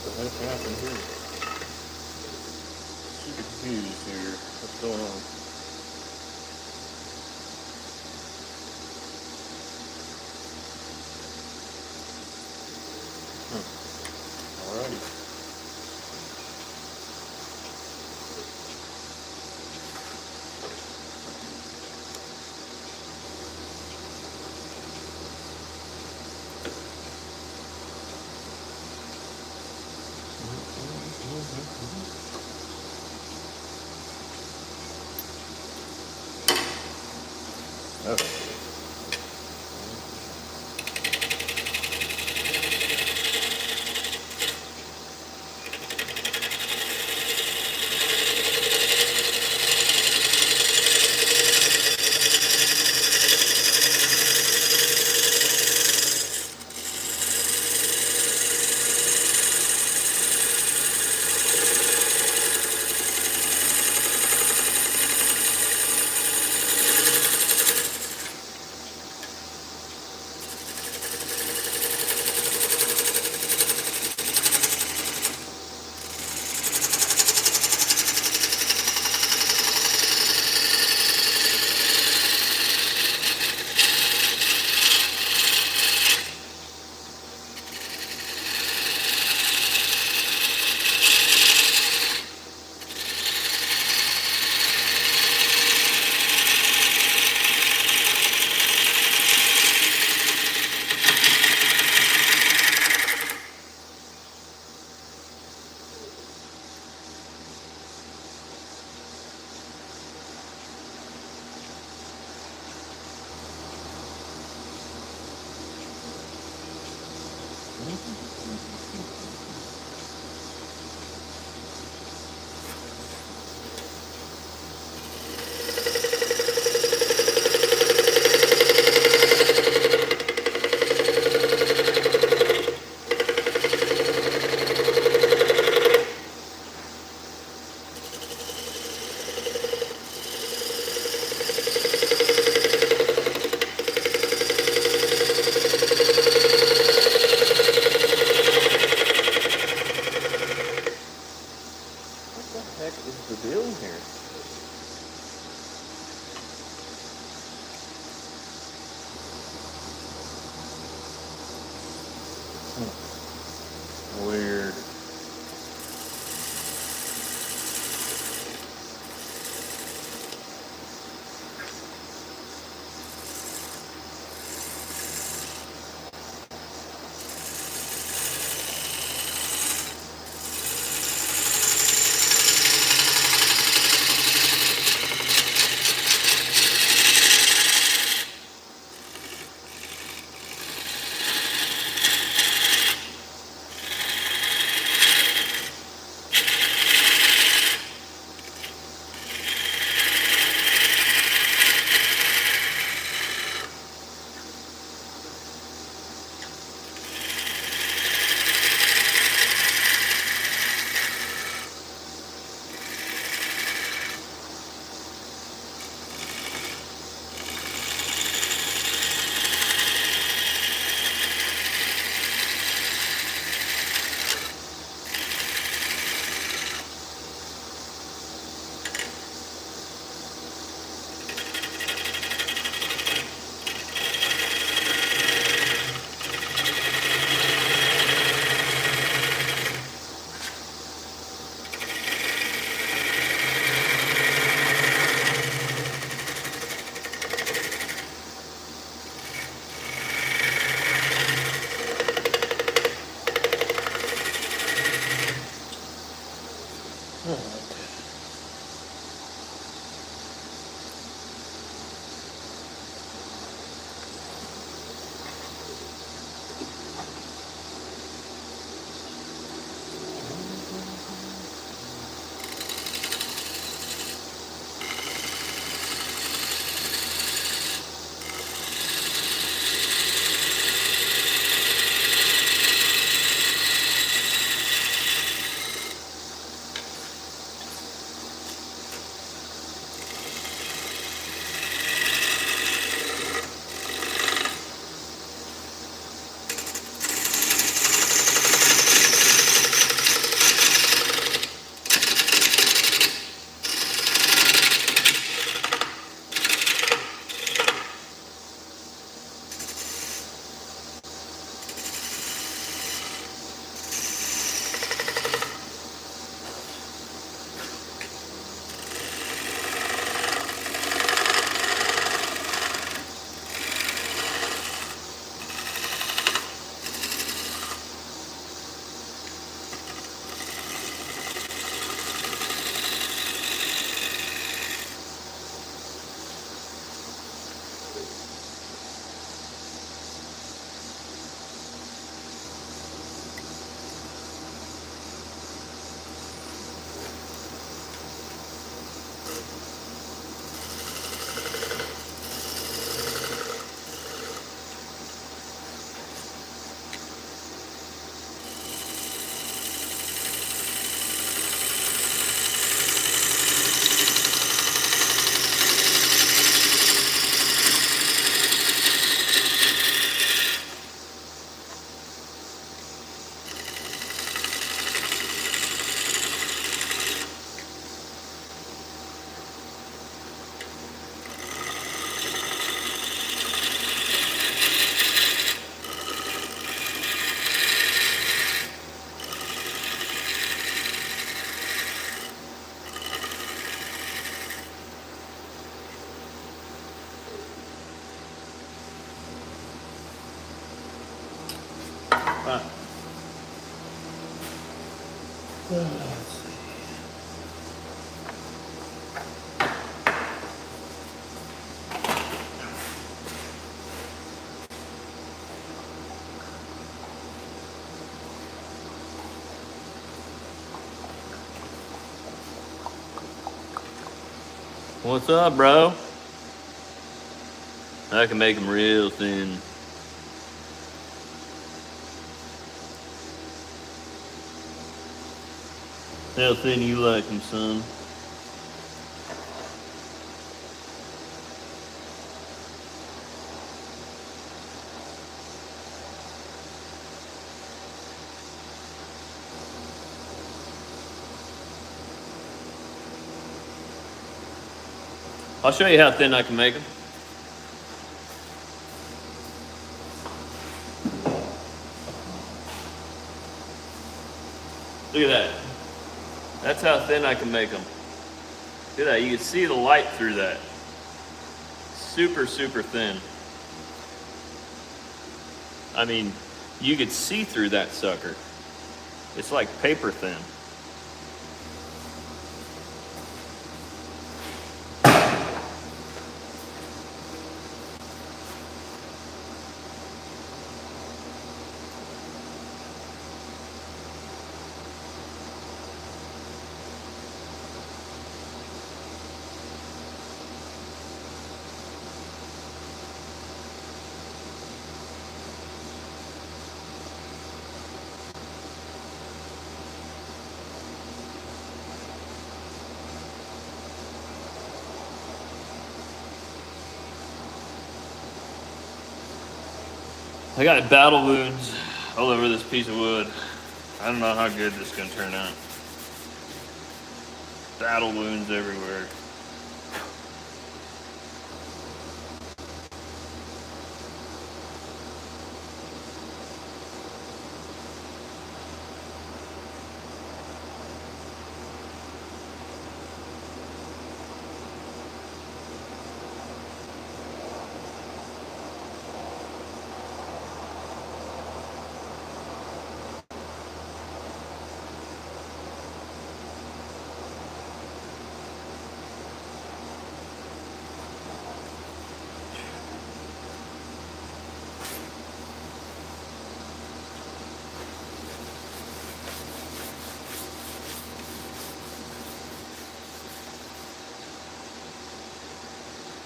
the heck happened here? Super confused here. What's going on? Alrighty. Okay. What the heck is the deal here? Weird. Let's see. What's up, bro? I can make them real thin. How thin you like them, son? I'll show you how thin I can make them. Look at that. That's how thin I can make them. Look at that. You can see the light through that. Super, super thin. I mean, you could see through that sucker. It's like paper thin. I got battle wounds all over this piece of wood. I don't know how good this is gonna turn out. Battle wounds everywhere.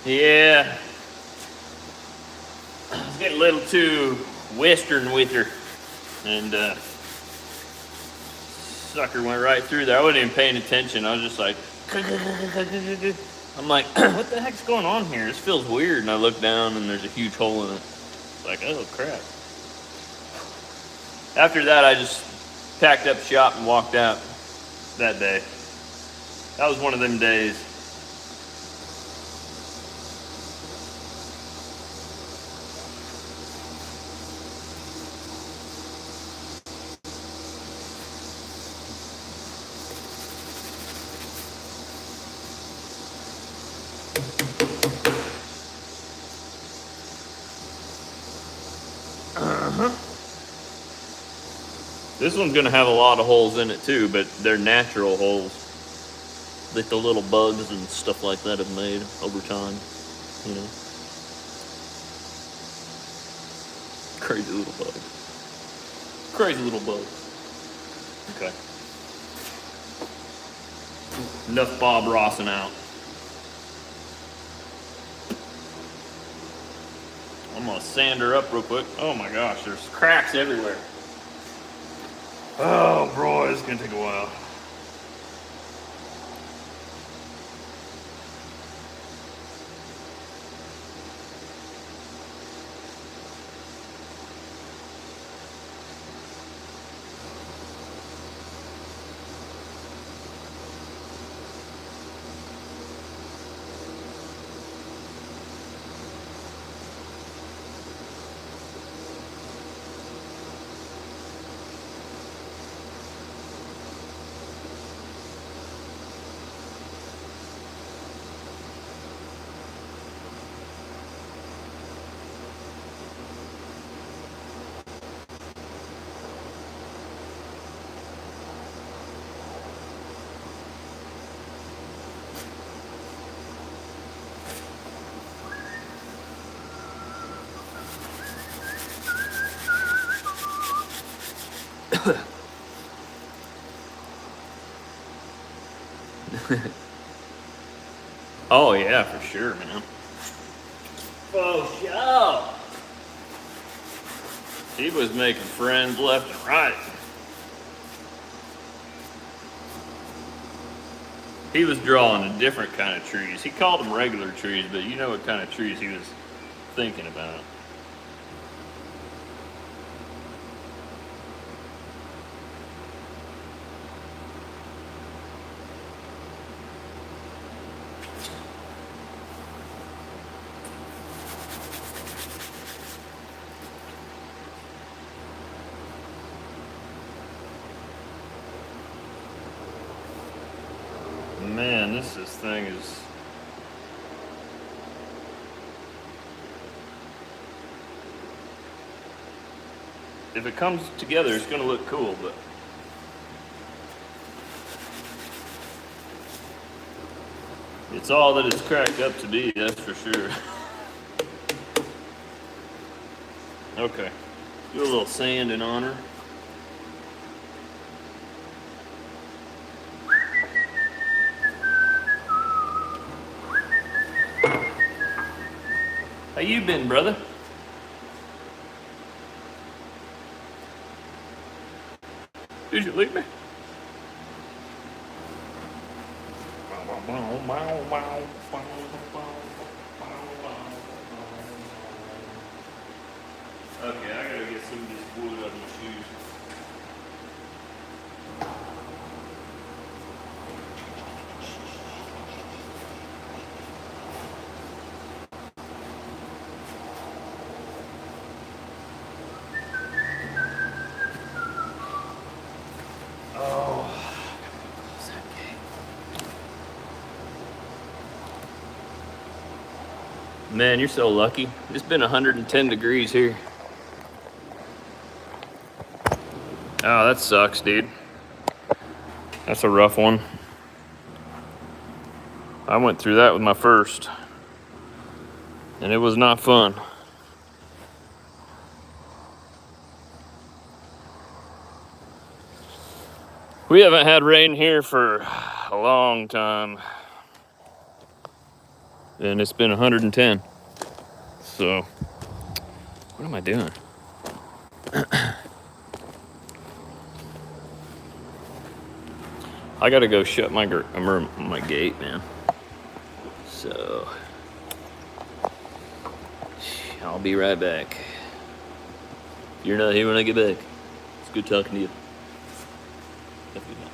Yeah. I was getting a little too western with her. And sucker went right through there. I wasn't even paying attention. I was just like, I'm like, what the heck's going on here? This feels weird. And I look down and there's a huge hole in it. It's like, oh crap. After that, I just packed up shop and walked out that day. That was one of them days. This one's gonna have a lot of holes in it too, but they're natural holes that the little bugs and stuff like that have made over time, you know. Crazy little bug. Crazy little bug. Okay. Enough Bob Rossing out. I'm gonna sand her up real quick. Oh my gosh, there's cracks everywhere. Oh, bro, it's gonna take a while. Oh yeah, for sure, man. For sure. He was making friends left and right. He was drawing a different kind of trees. He called them regular trees, but you know what kind of trees he was thinking about. Man, this thing is. If it comes together, it's gonna look cool, but. It's all that it's cracked up to be, that's for sure. Okay. Do a little sand in honor. How you been, brother? Did you leave me? Okay, I gotta get some of this wood out of my shoes. Man, you're so lucky. It's been 110 degrees here. Oh, that sucks, dude. That's a rough one. I went through that with my first, and it was not fun. We haven't had rain here for a long time, and it's been 110. So, what am I doing? I gotta go shut my gate, man. So, I'll be right back. You're not here when I get back. It's good talking to you. Have a good night.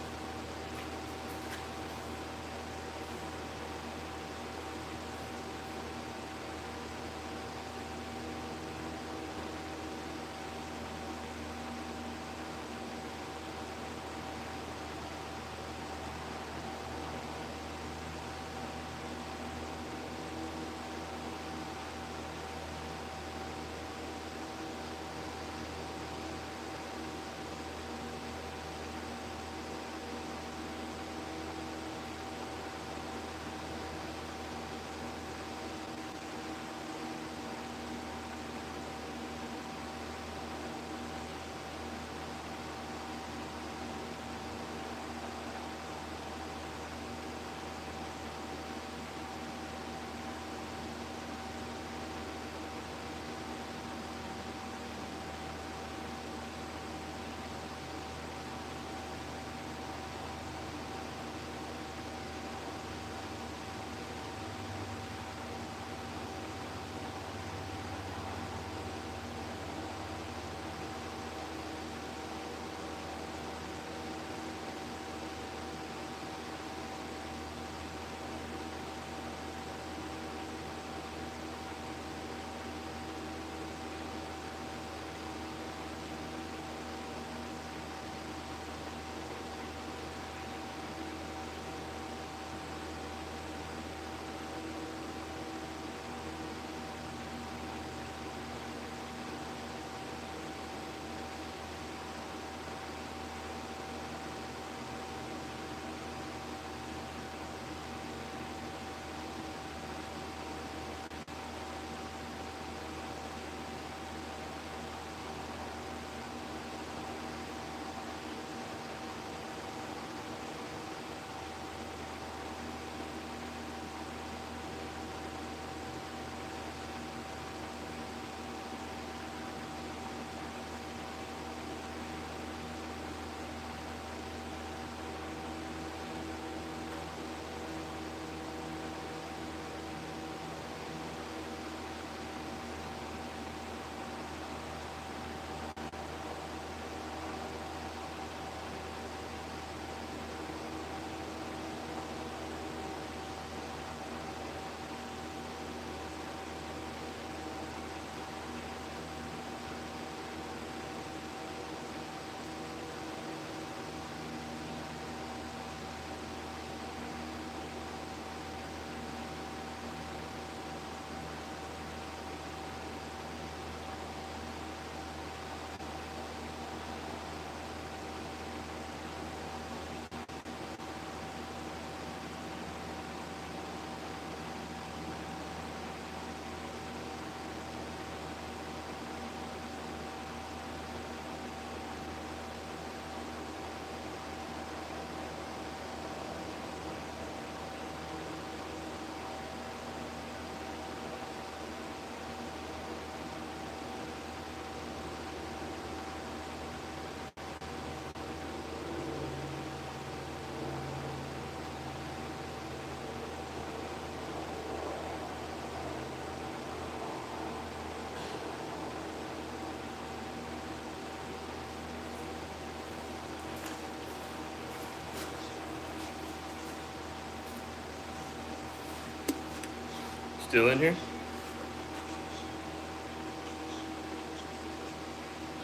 Still in here?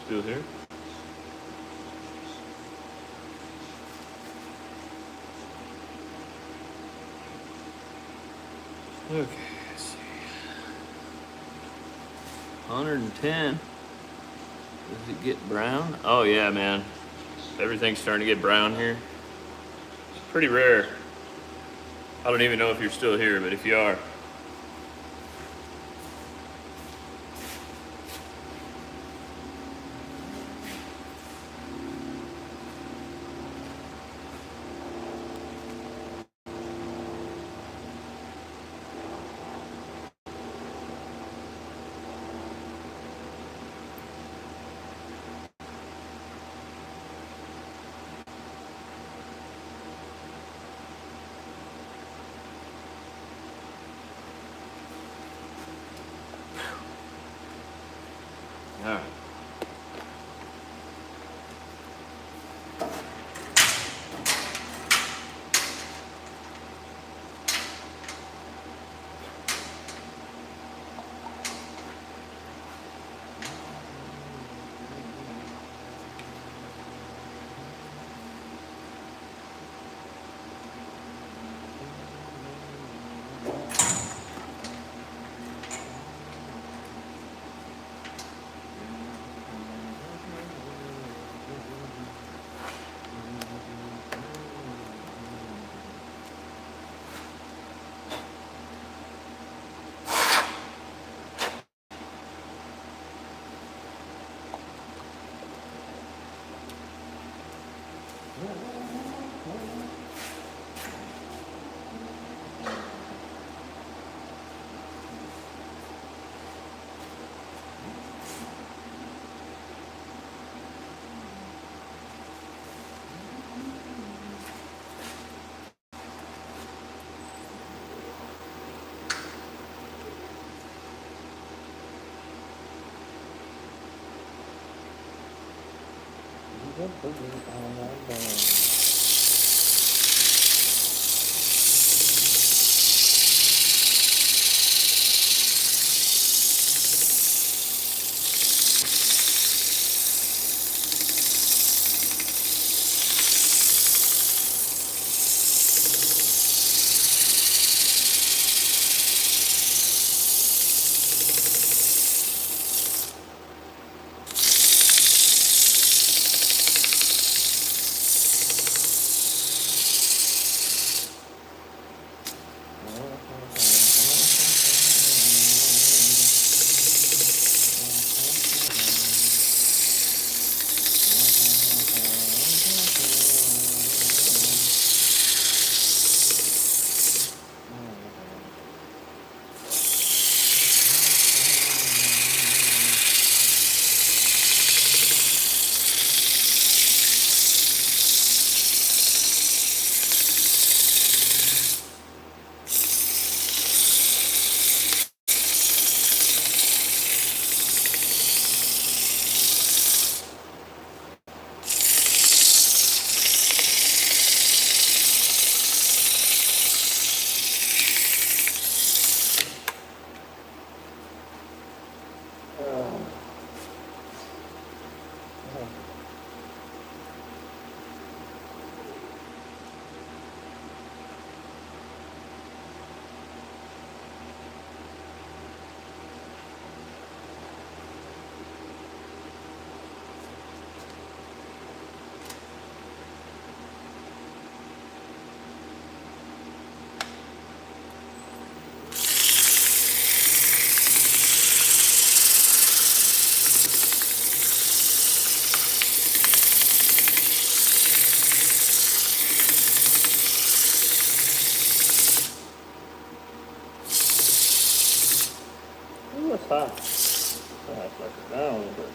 Still here? Okay, let's see. 110. Does it get brown? Oh yeah, man. Everything's starting to get brown here. It's pretty rare. I don't even know if you're still here, but if you are, all right. Ooh, it's hot. I have to let it down a little bit.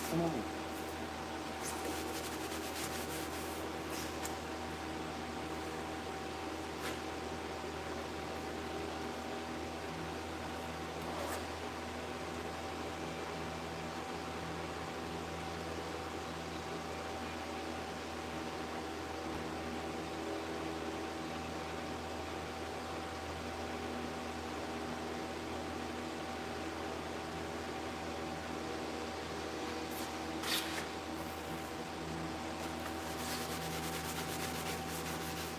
Come on.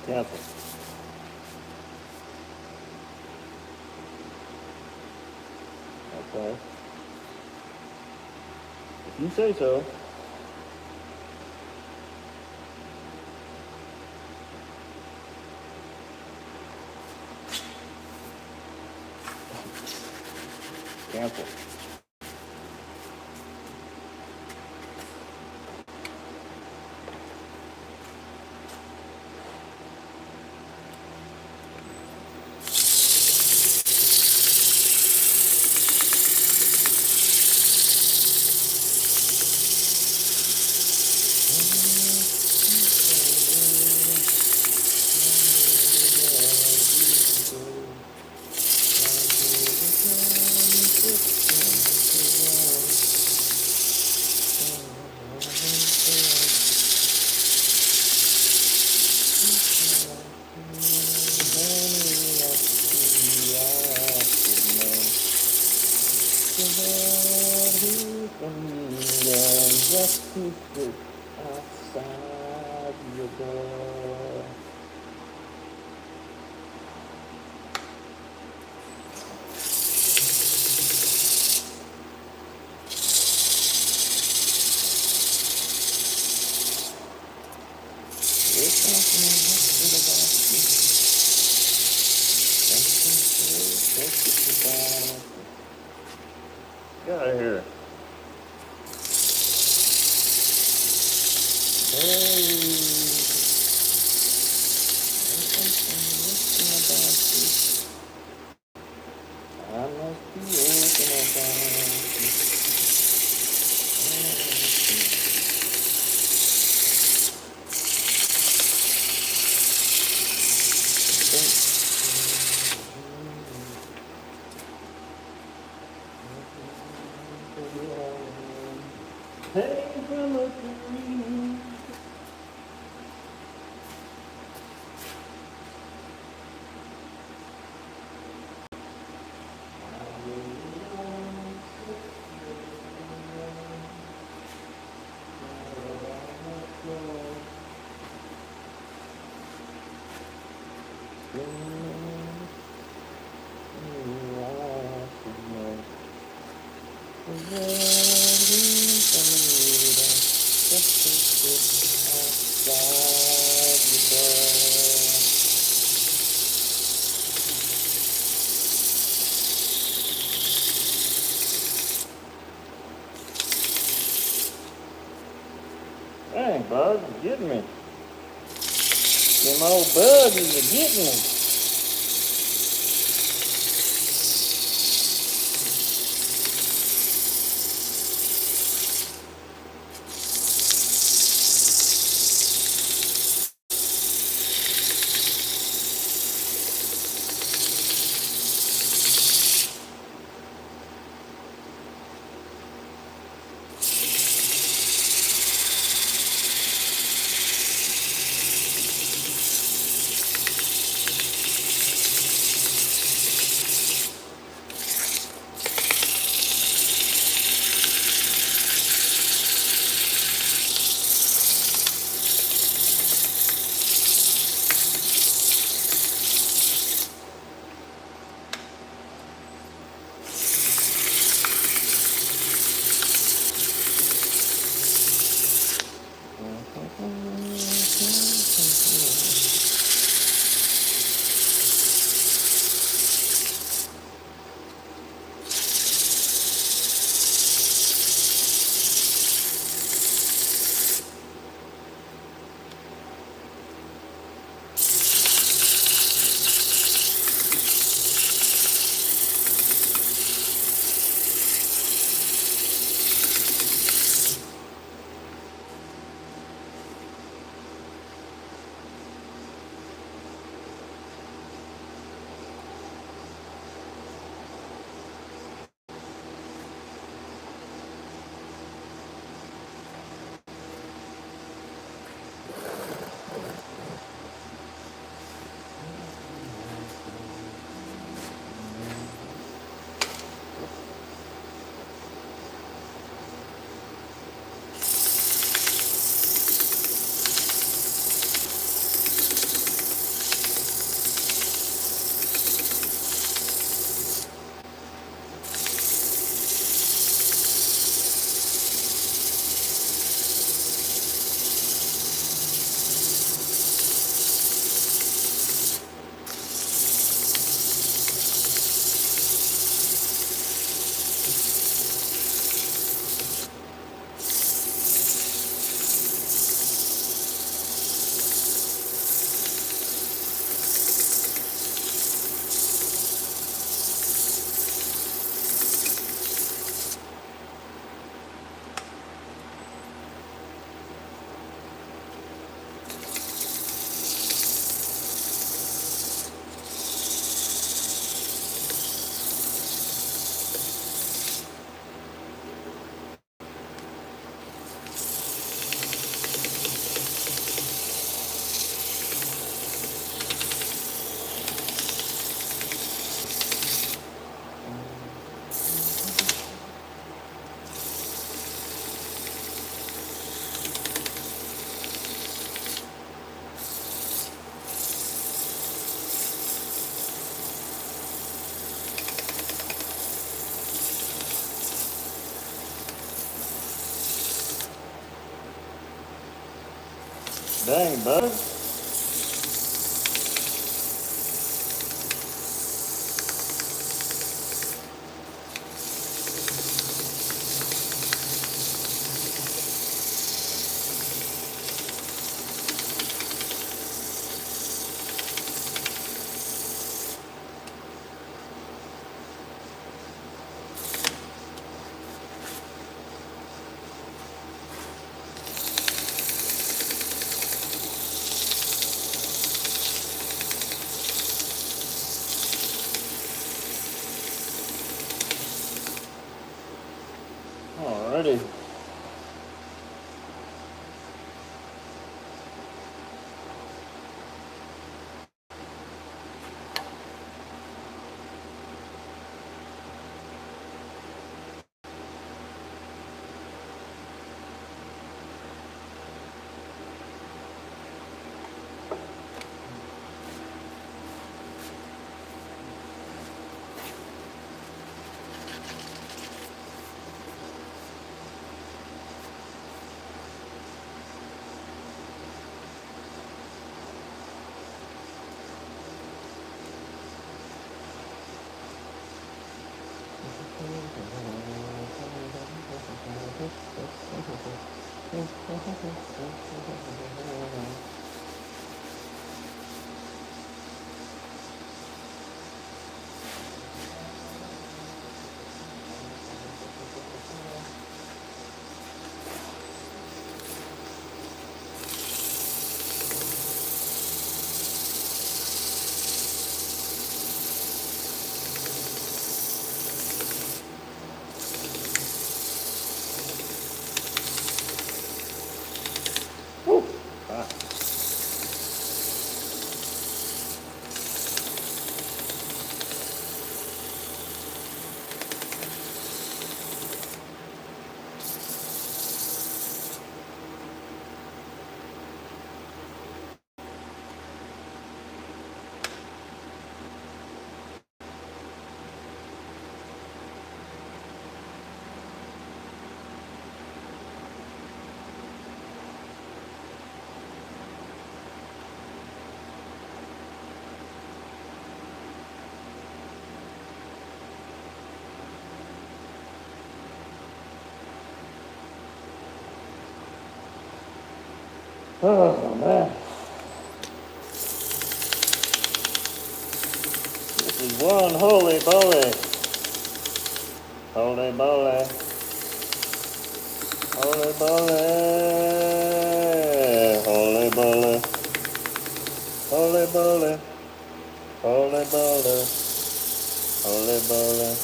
Careful. Okay. If you say so. Careful. Just to sit outside your door. Get out of here. Hey, from a dream. Dang, bud, you're getting me. Them old buggies are getting me. Dang, bud. Alrighty. Woo. Ah. Oh man, this is one holy moly, holy moly, holy moly, holy moly, holy moly, holy moly, holy moly.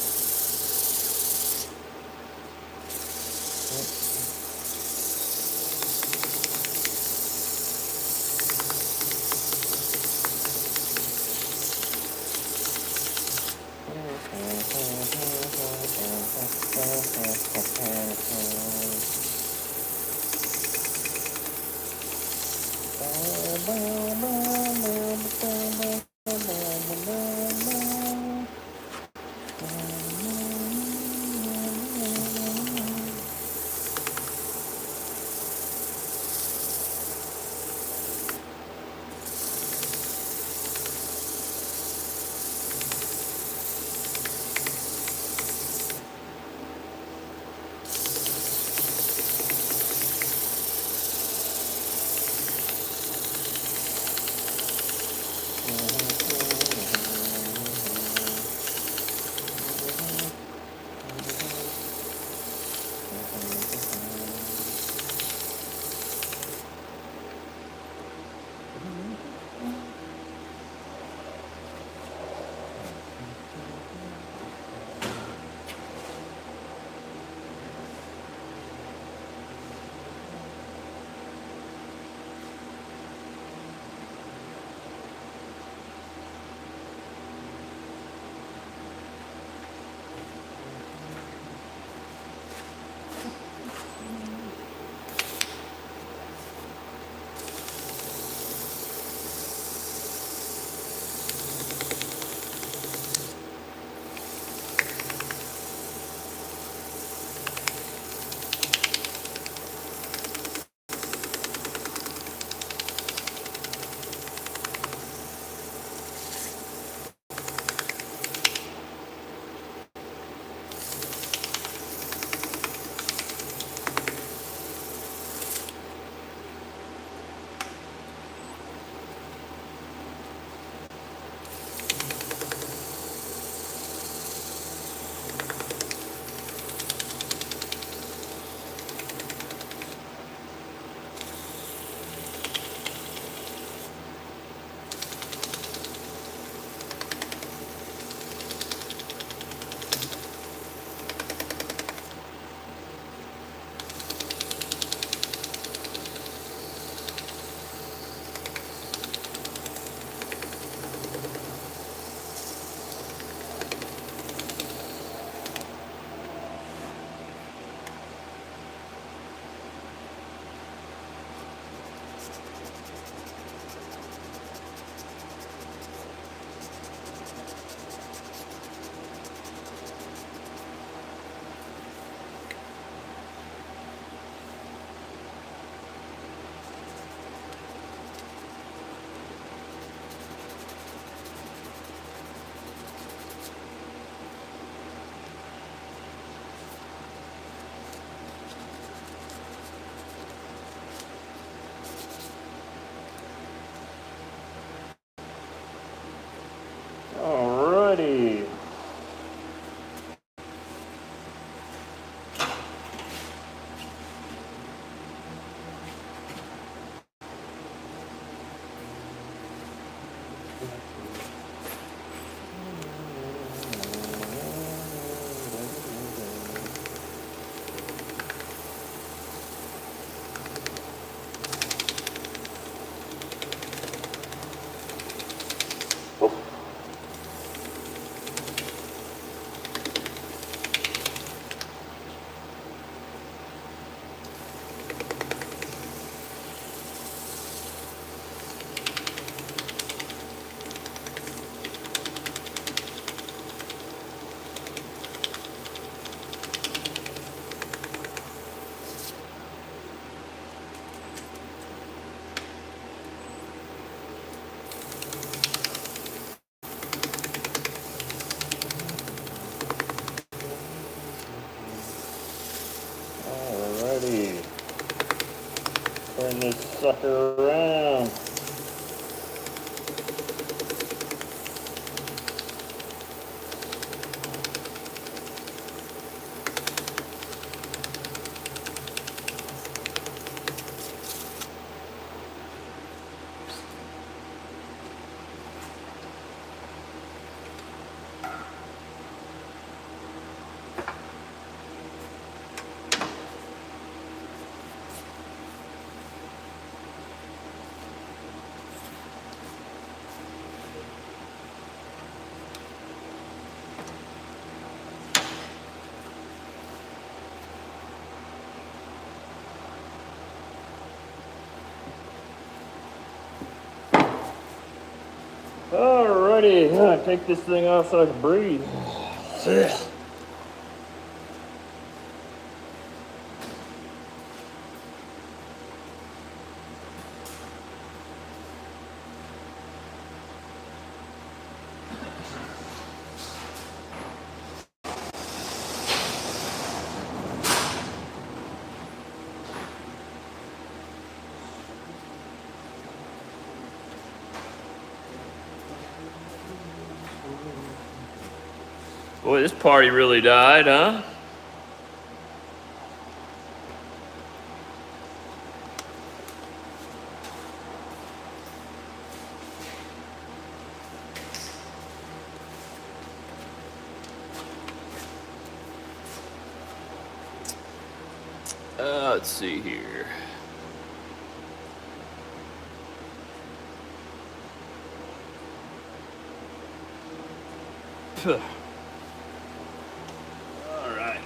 Turn this sucker around. Alrighty, take this thing off so I can breathe. Boy, this party really died, huh? Let's see here. All right.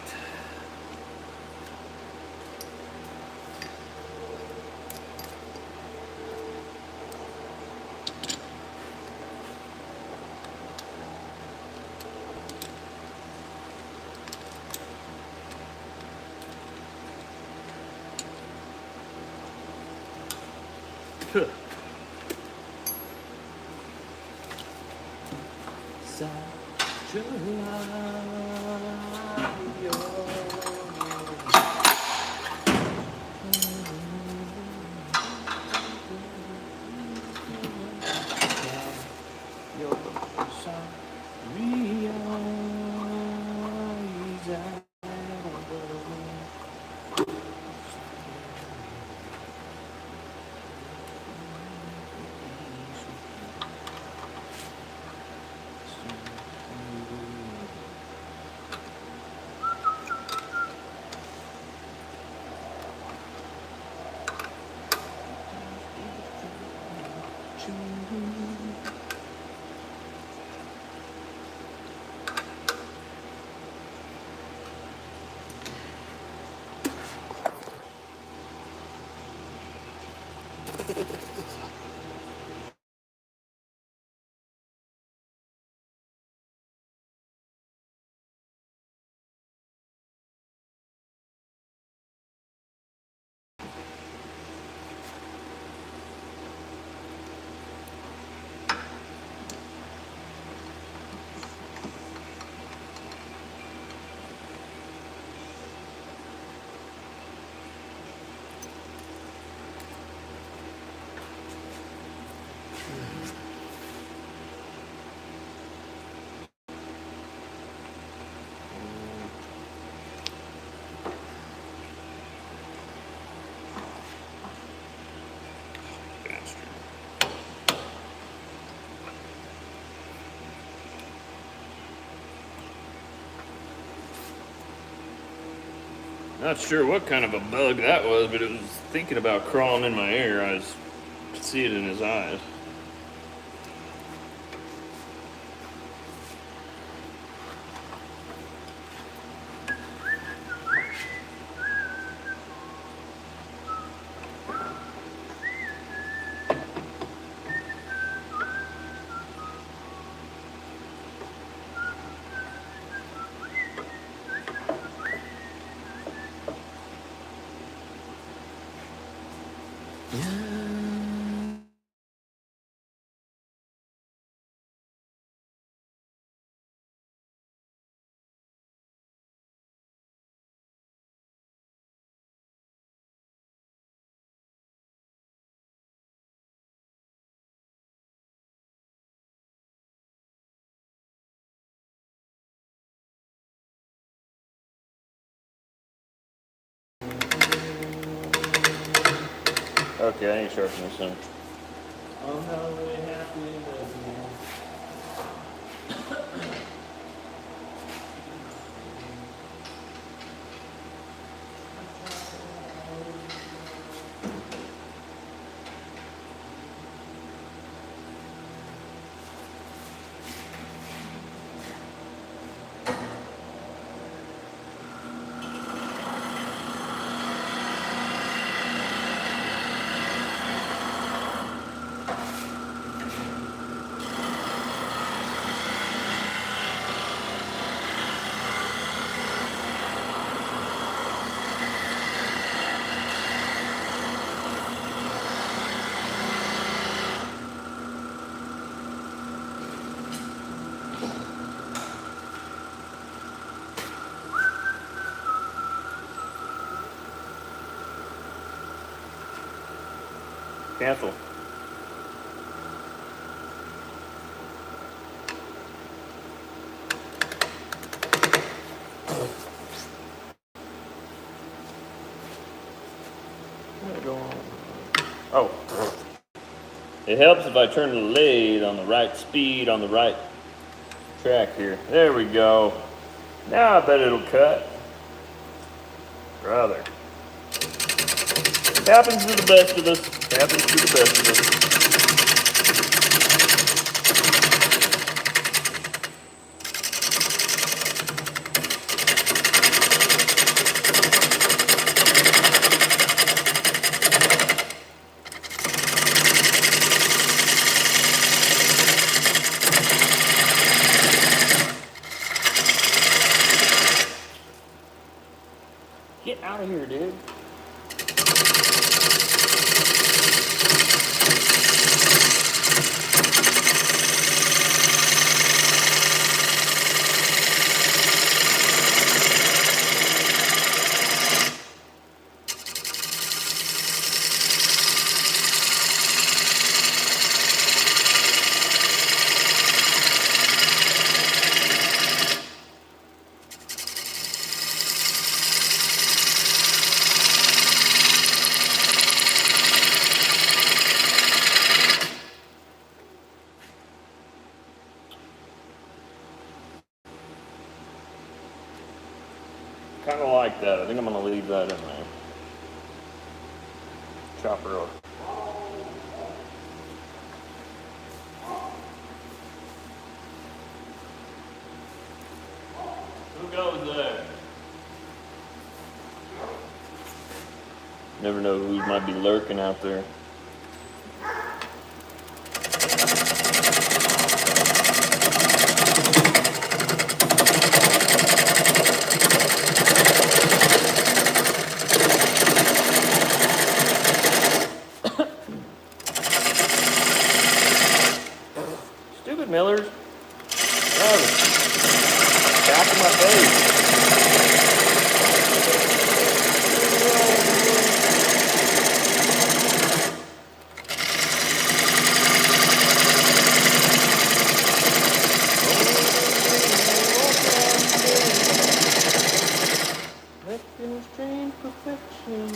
Not sure what kind of a bug that was, but it was thinking about crawling in my ear. I could see it in his eyes. Okay, I ain't sharpening this one. Oh, how we happy living. Cancel. Oh. It helps if I turn the lathe on the right speed, on the right track here. There we go. Now I bet it'll cut. Brother. Happens to the best of us. Happens to the best of us. Get out of here, dude. Kind of like that. I think I'm going to leave that in there. Chopper over. Who goes there? Never know who might be lurking out there. Stupid Millers. Back in my face. Letting strange perfection.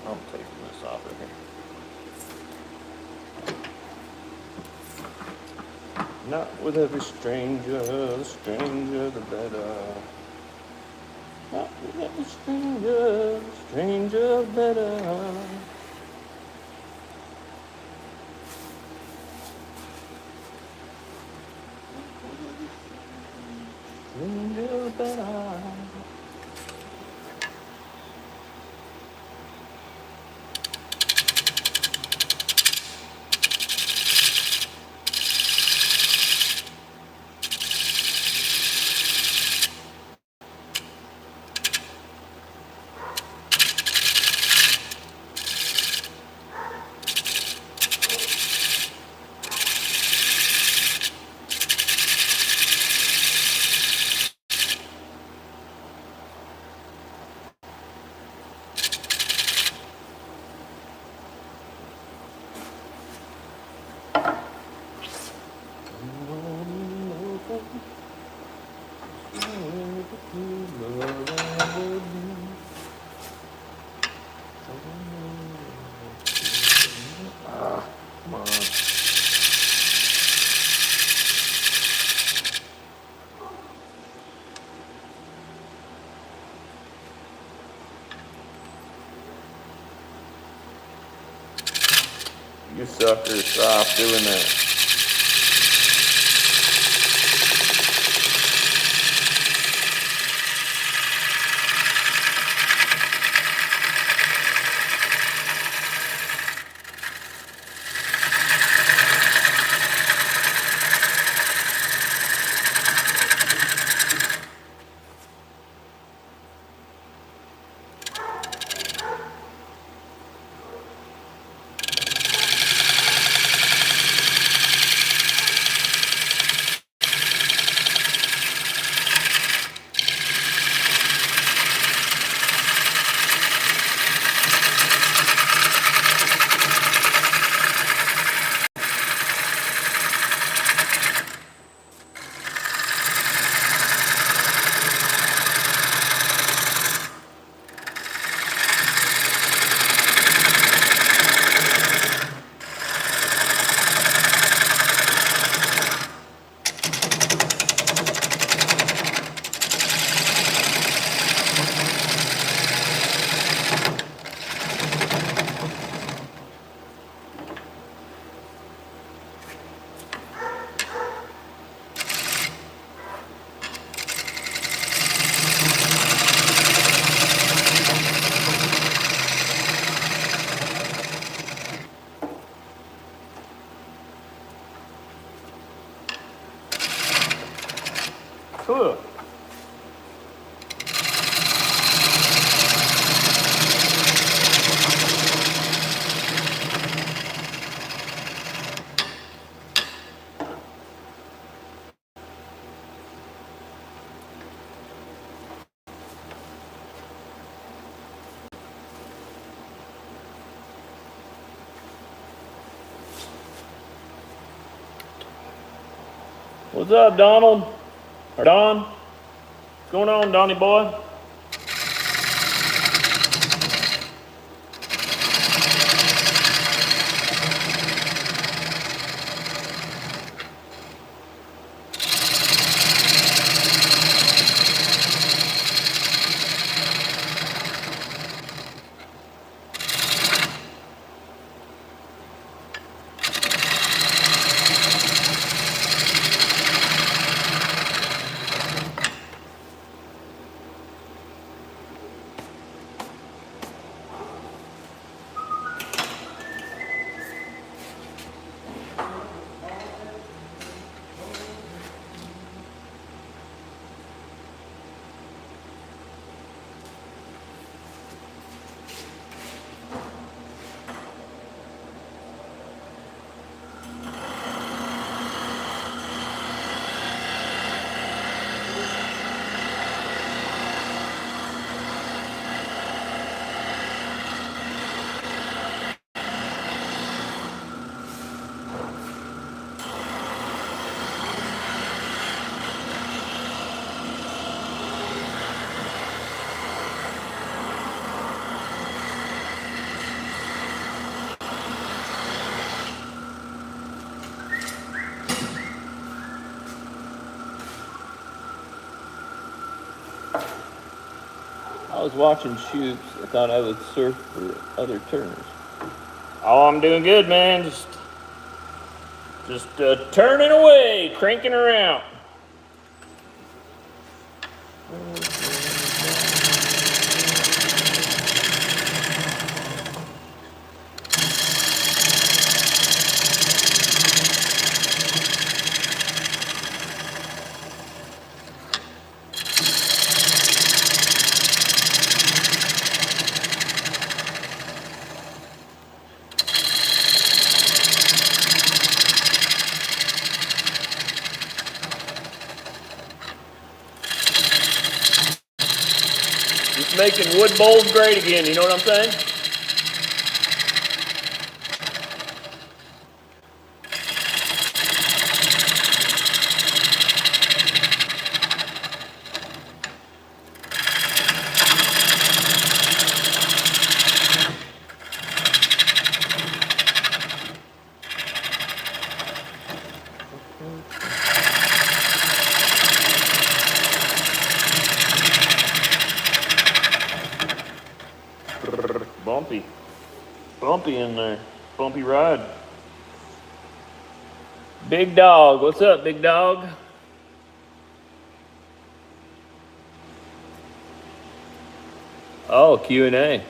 I'm taking this off of here. Not with every stranger, the stranger the better. Not with every stranger, the stranger the better. Stranger better. Come on. You suckers, stop doing that. Cool. What's up, Donald? Or Don? What's going on, Donnie boy? I was watching shoots. I thought I would surf for other turners. Oh, I'm doing good, man. Just turning away, cranking around. Just making wood bowls great again, you know what I'm saying? Bumpy. Bumpy in there. Bumpy ride. Big dog. What's up, big dog? Oh, Q&A.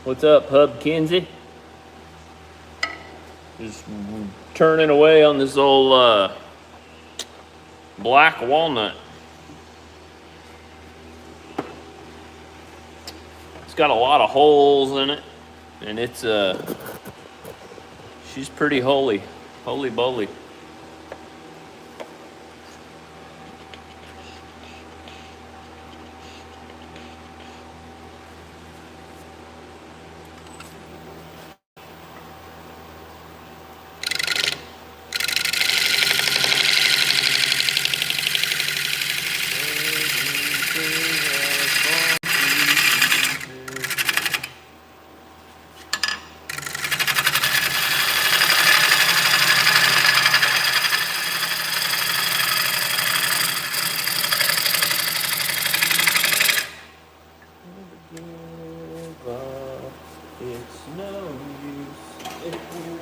What's up, Hub Kinsey? Just turning away on this old black walnut. It's got a lot of holes in it, and it's she's pretty holy bully. It's no use if you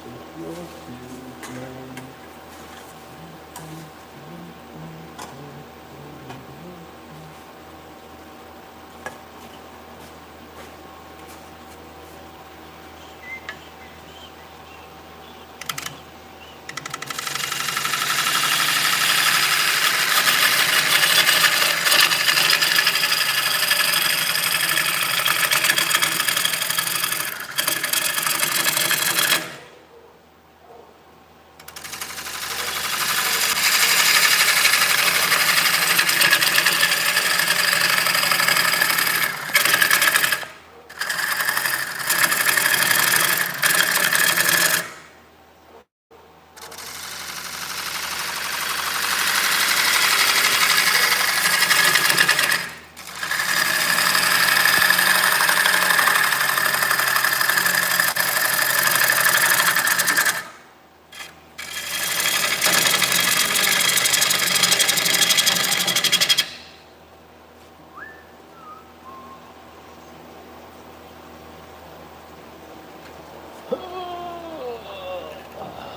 take your freedom.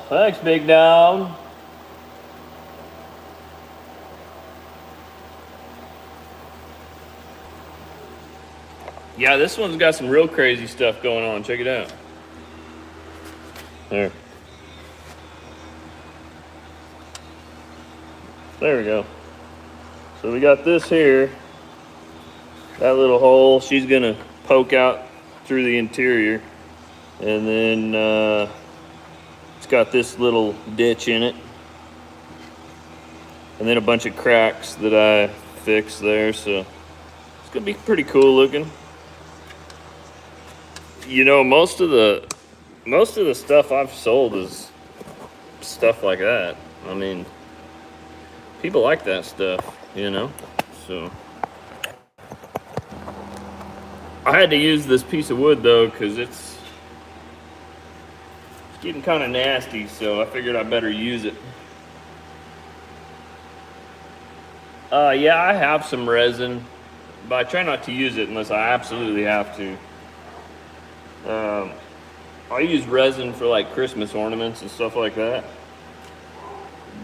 Thanks, big dog. Yeah, this one's got some real crazy stuff going on. Check it out. There. There we go. So we got this here. That little hole, she's gonna poke out through the interior. And then it's got this little ditch in it. And then a bunch of cracks that I fixed there. So it's gonna be pretty cool looking. You know, most of the stuff I've sold is stuff like that. I mean, people like that stuff, you know? So I had to use this piece of wood though, because it's getting kind of nasty, so I figured I better use it. Yeah, I have some resin, but I try not to use it unless I absolutely have to. Um, I use resin for like Christmas ornaments and stuff like that.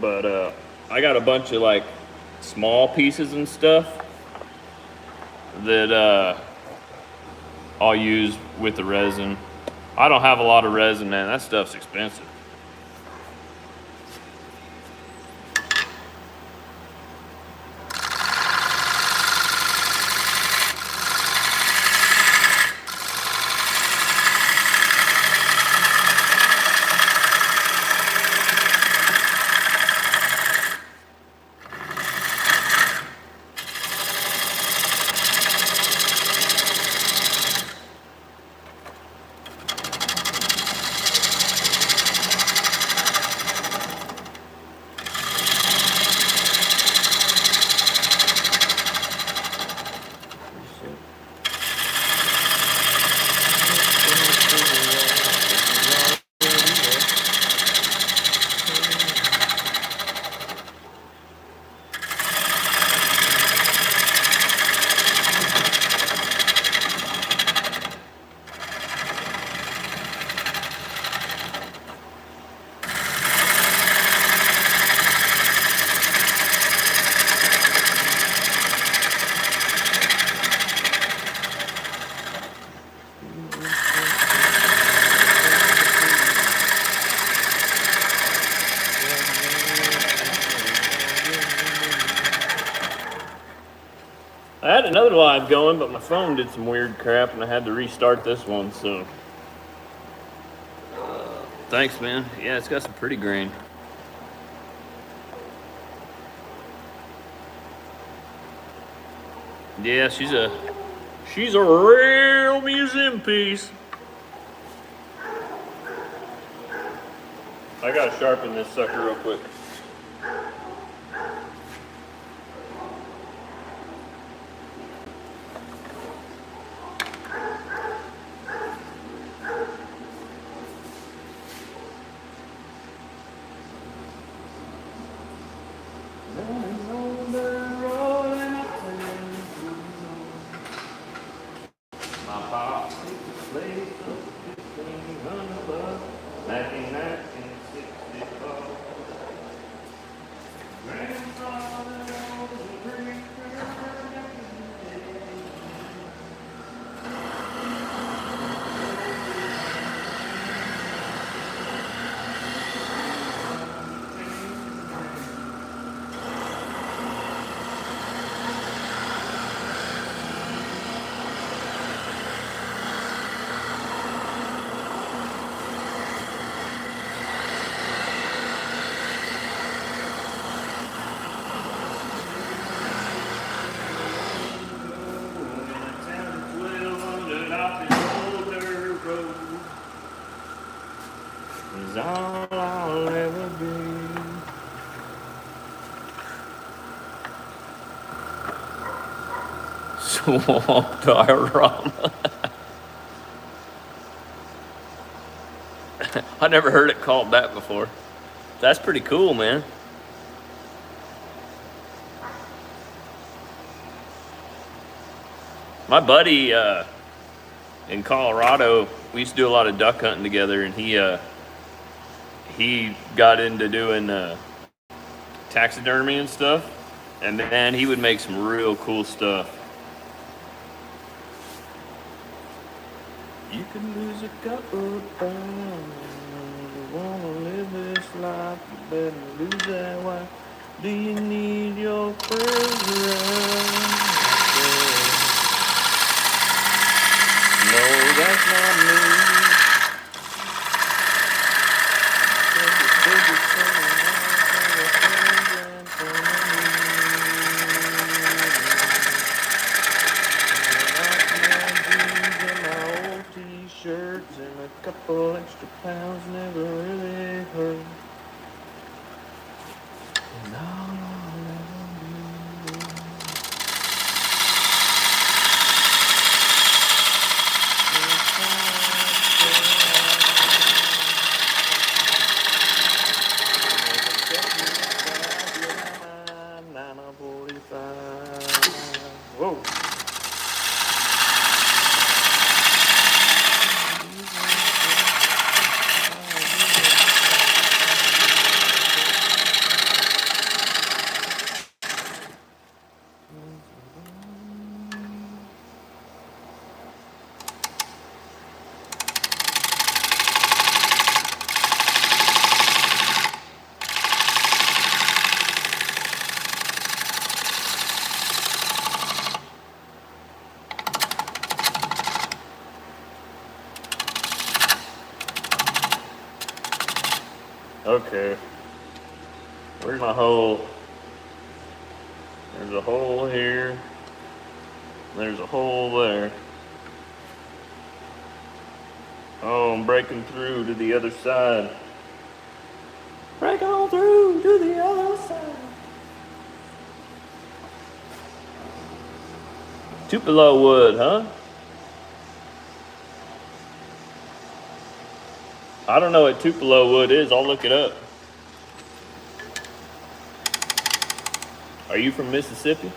But I got a bunch of like small pieces and stuff that I'll use with the resin. I don't have a lot of resin, man. That stuff's expensive. I had another live going, but my phone did some weird crap and I had to restart this one, so. Thanks, man. Yeah, it's got some pretty grain. Yeah, she's a real museum piece. I gotta sharpen this sucker real quick. Is all I'll ever be. Swamp diorama. I never heard it called that before. That's pretty cool, man. My buddy in Colorado, we used to do a lot of duck hunting together, and he got into doing taxidermy and stuff, and man, he would make some real cool stuff. You can lose a couple of pounds. You wanna live this life, you better lose that wife. Do you need your friends around? No, that's not me. T-shirts and a couple extra pounds never really hurt. And all I'll ever be. 35. Whoa. Okay. Where's my hole? There's a hole here. There's a hole there. Oh, I'm breaking through to the other side. Break on through to the other side. Tupelo wood, huh? I don't know what Tupelo wood is. I'll look it up. Are you from Mississippi?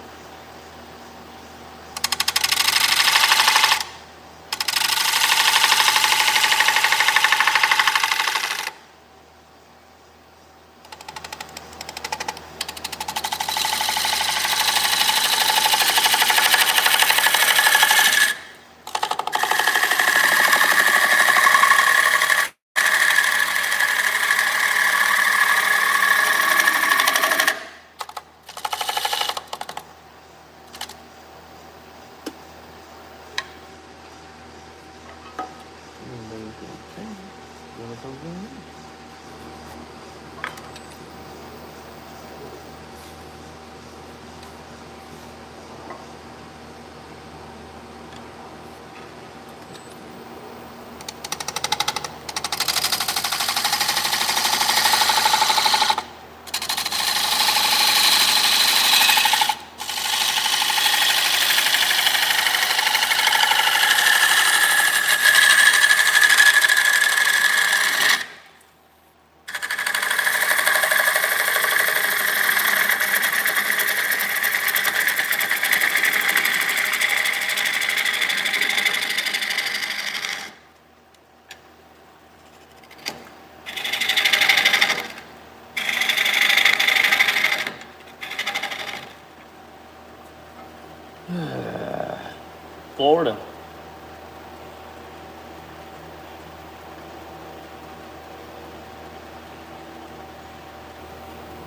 Florida.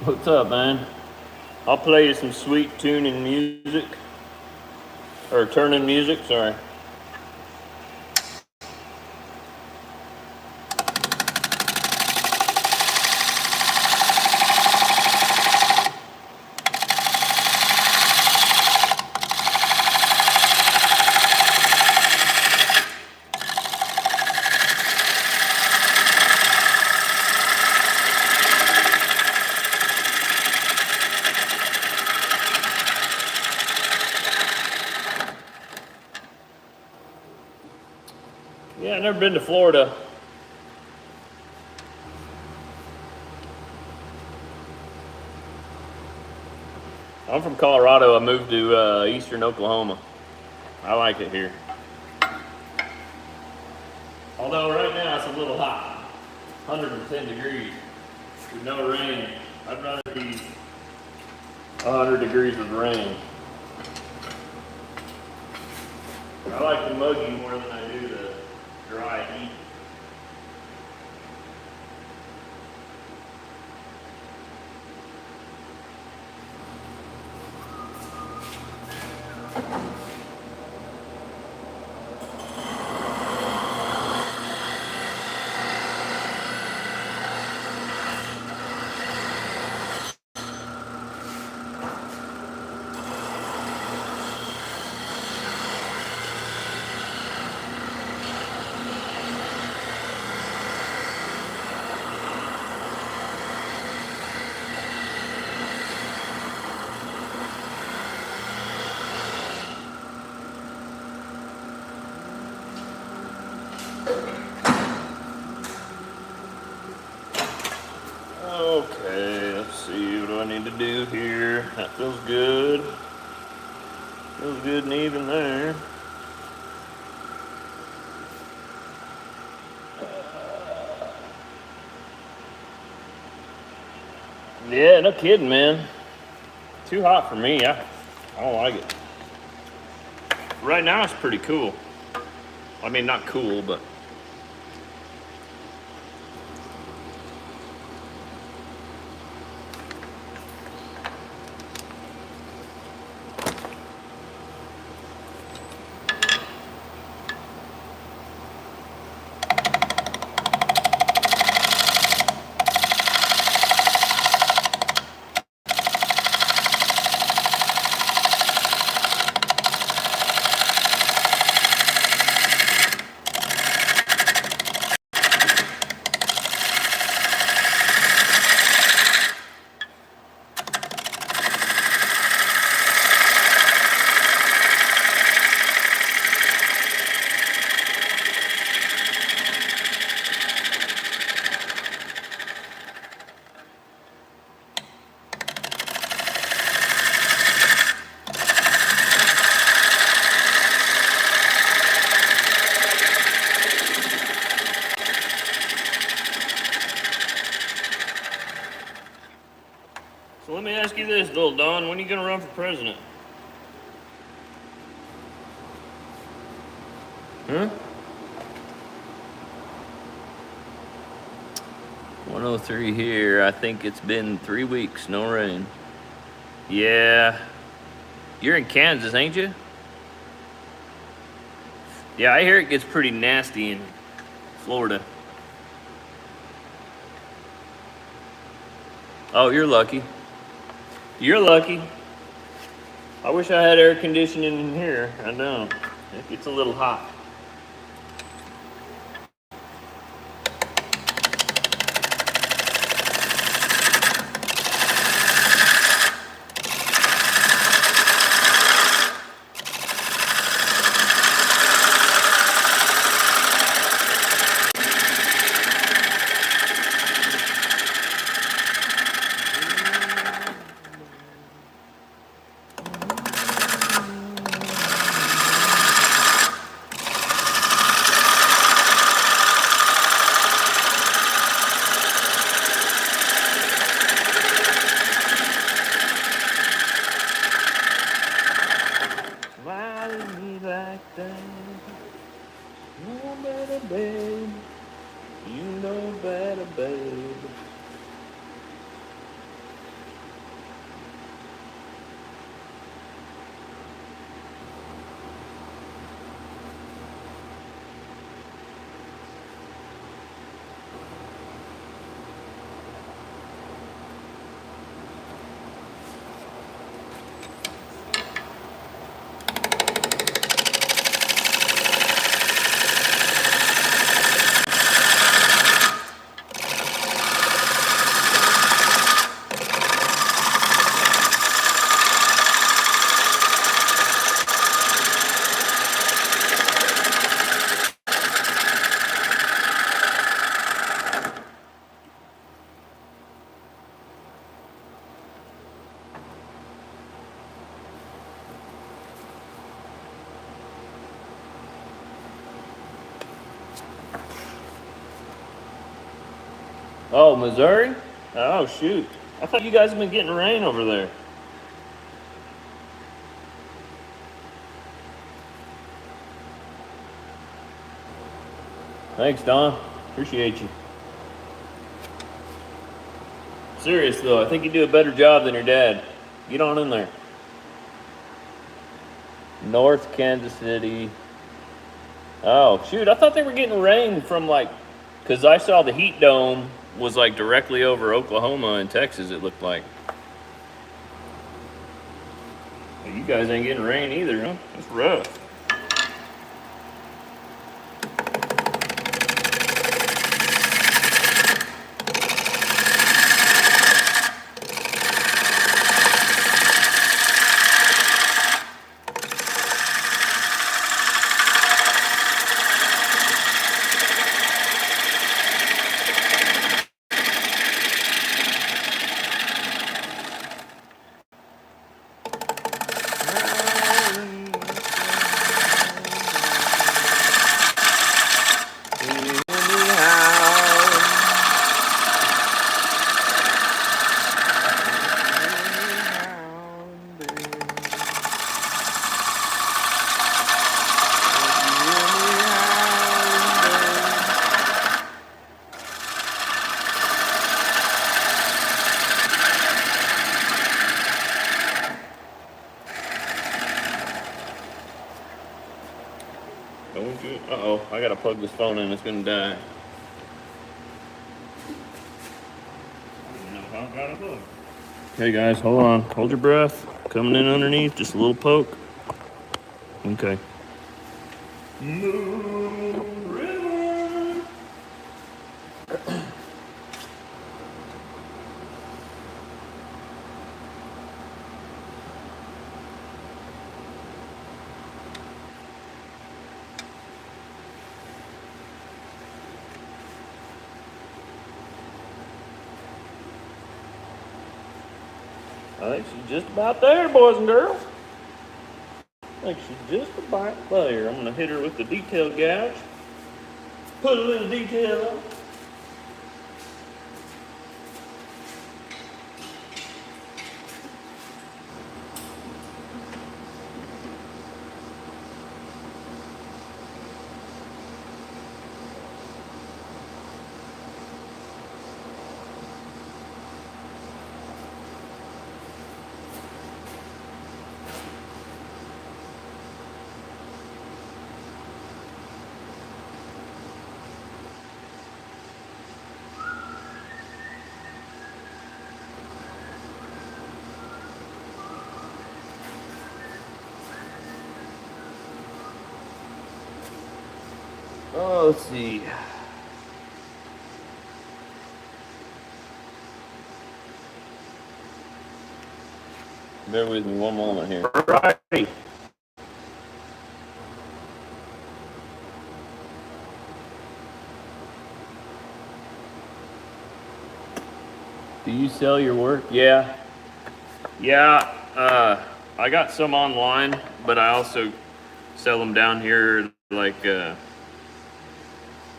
What's up, man? I'll play you some sweet tuning music. Or turning music, sorry. Yeah, I've never been to Florida. I'm from Colorado. I moved to eastern Oklahoma. I like it here. Although right now it's a little hot. 110 degrees with no rain. I'd rather be 100 degrees with rain. I like the muggy more than I do the dry heat. That feels good. Feels good and even there. Yeah, no kidding, man. Too hot for me. I don't like it. Right now it's pretty cool. I mean, not cool, but so let me ask you this, little Don. When are you gonna run for president? Huh? 103 here. I think it's been 3 weeks, no rain. Yeah. You're in Kansas, ain't you? Yeah, I hear it gets pretty nasty in Florida. Oh, you're lucky. You're lucky. I wish I had air conditioning in here. I don't. It gets a little hot. Why me like that? No better, babe. You know better, babe. Oh, Missouri? Oh, shoot. I thought you guys have been getting rain over there. Thanks, Don. Appreciate you. Serious, though. I think you do a better job than your dad. Get on in there. North Kansas City. Oh, shoot. I thought they were getting rain from like, because I saw the heat dome was like directly over Oklahoma and Texas, it looked like. Well, you guys ain't getting rain either, huh? It's rough. Don't you? Uh-oh, I gotta plug this phone in, it's gonna die. Okay guys, hold on. Hold your breath. Coming in underneath, just a little poke. Okay. Moon River. I think she's just about there, boys and girls. I think she's just about there. I'm gonna hit her with the detail gouge. Put a little detail on. Oh, let's see. Bear with me one moment here. Alrighty. Do you sell your work? Yeah. Yeah, I got some online, but I also sell them down here, like,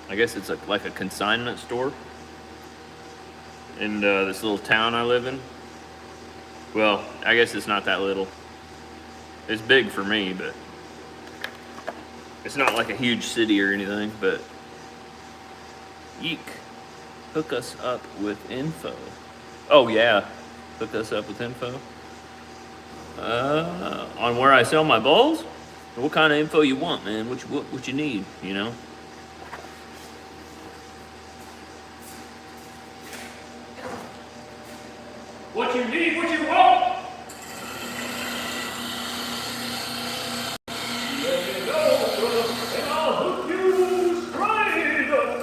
I guess it's like a consignment store in this little town I live in. Well, I guess it's not that little. It's big for me, but it's not like a huge city or anything, but yeek. Hook us up with info. Oh yeah, hook us up with info. On where I sell my bowls? What kind of info you want, man? What you need, you know? What you need, what you want. Let me know, and I'll hook you straight up.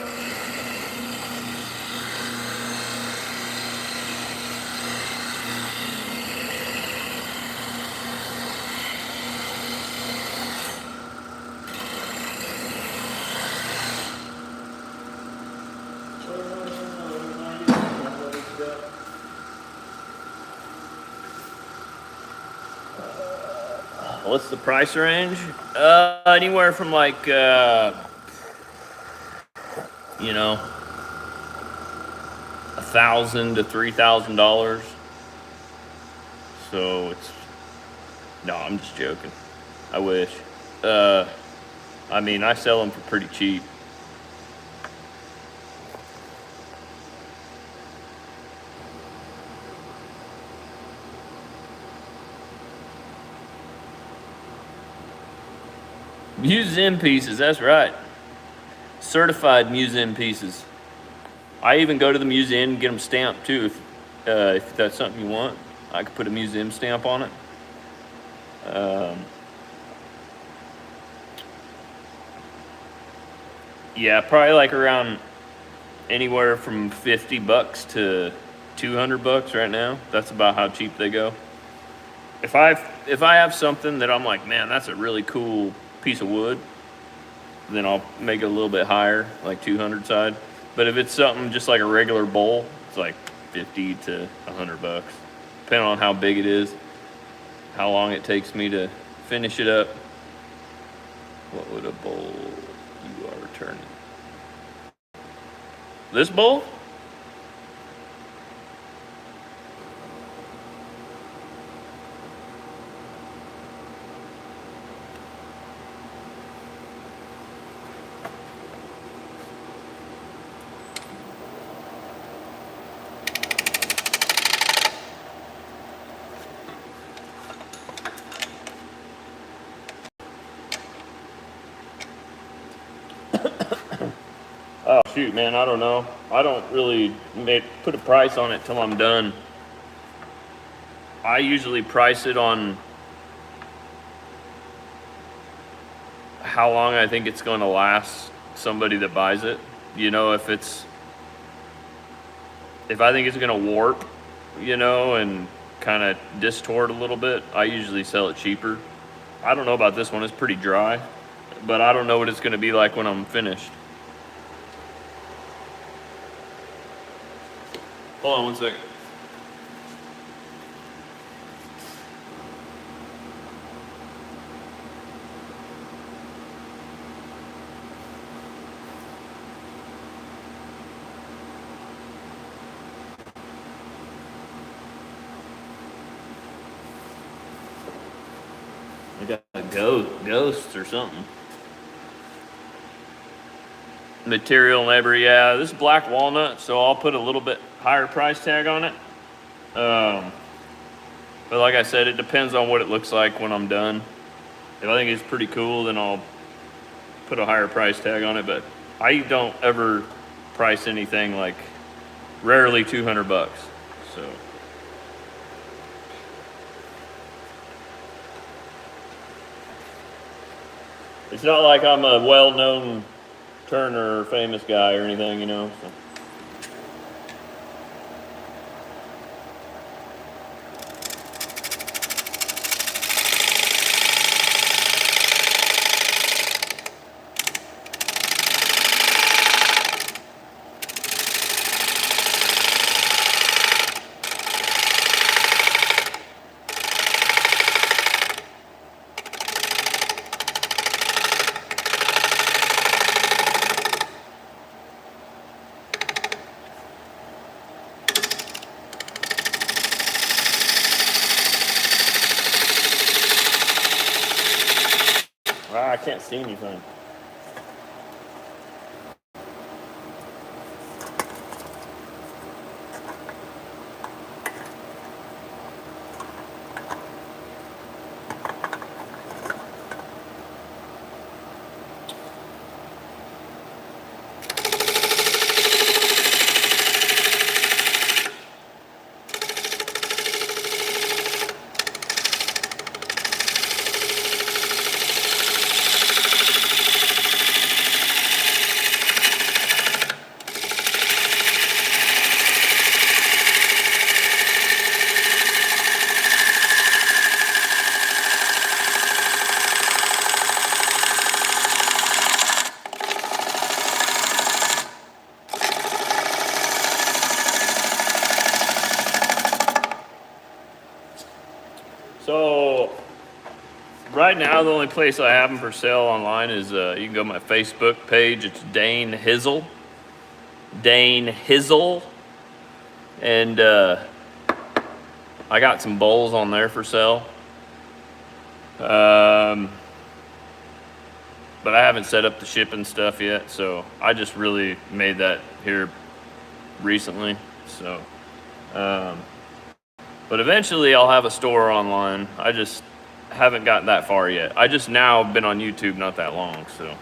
What's the price range? Anywhere from like, you know, $1,000 to $3,000. So it's, no, I'm just joking. I wish. I mean, I sell them for pretty cheap. Museum pieces, that's right. Certified museum pieces. I even go to the museum and get them stamped too, if that's something you want. I could put a museum stamp on it. Yeah, probably like around anywhere from $50 to $200 right now. That's about how cheap they go. If I have something that I'm like, man, that's a really cool piece of wood, then I'll make it a little bit higher, like 200 side. But if it's something just like a regular bowl, it's like 50 to $100, depending on how big it is, how long it takes me to finish it up. What would a bowl you are returning? This bowl? Oh shoot, man, I don't know. I don't really put a price on it till I'm done. I usually price it on how long I think it's going to last somebody that buys it. You know, if I think it's going to warp, you know, and kind of distort a little bit, I usually sell it cheaper. I don't know about this one. It's pretty dry, but I don't know what it's going to be like when I'm finished. Hold on one second. I got a ghost or something. Material, labor, yeah. This is black walnut, so I'll put a little bit higher price tag on it. But like I said, it depends on what it looks like when I'm done. If I think it's pretty cool, then I'll put a higher price tag on it. But I don't ever price anything like rarely $200. So. It's not like I'm a well-known turner, famous guy or anything, you know. So. I can't see anything. So right now, the only place I have them for sale online is you can go to my Facebook page. It's Dane Hizzle. Dane Hizzle. And I got some bowls on there for sale. But I haven't set up the shipping stuff yet, so I just really made that here recently. So, but eventually I'll have a store online. I just haven't gotten that far yet. I just now been on YouTube not that long, so.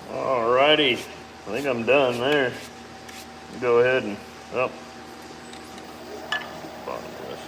Alrighty, I think I'm done there. Go ahead and, oh, bottom of this.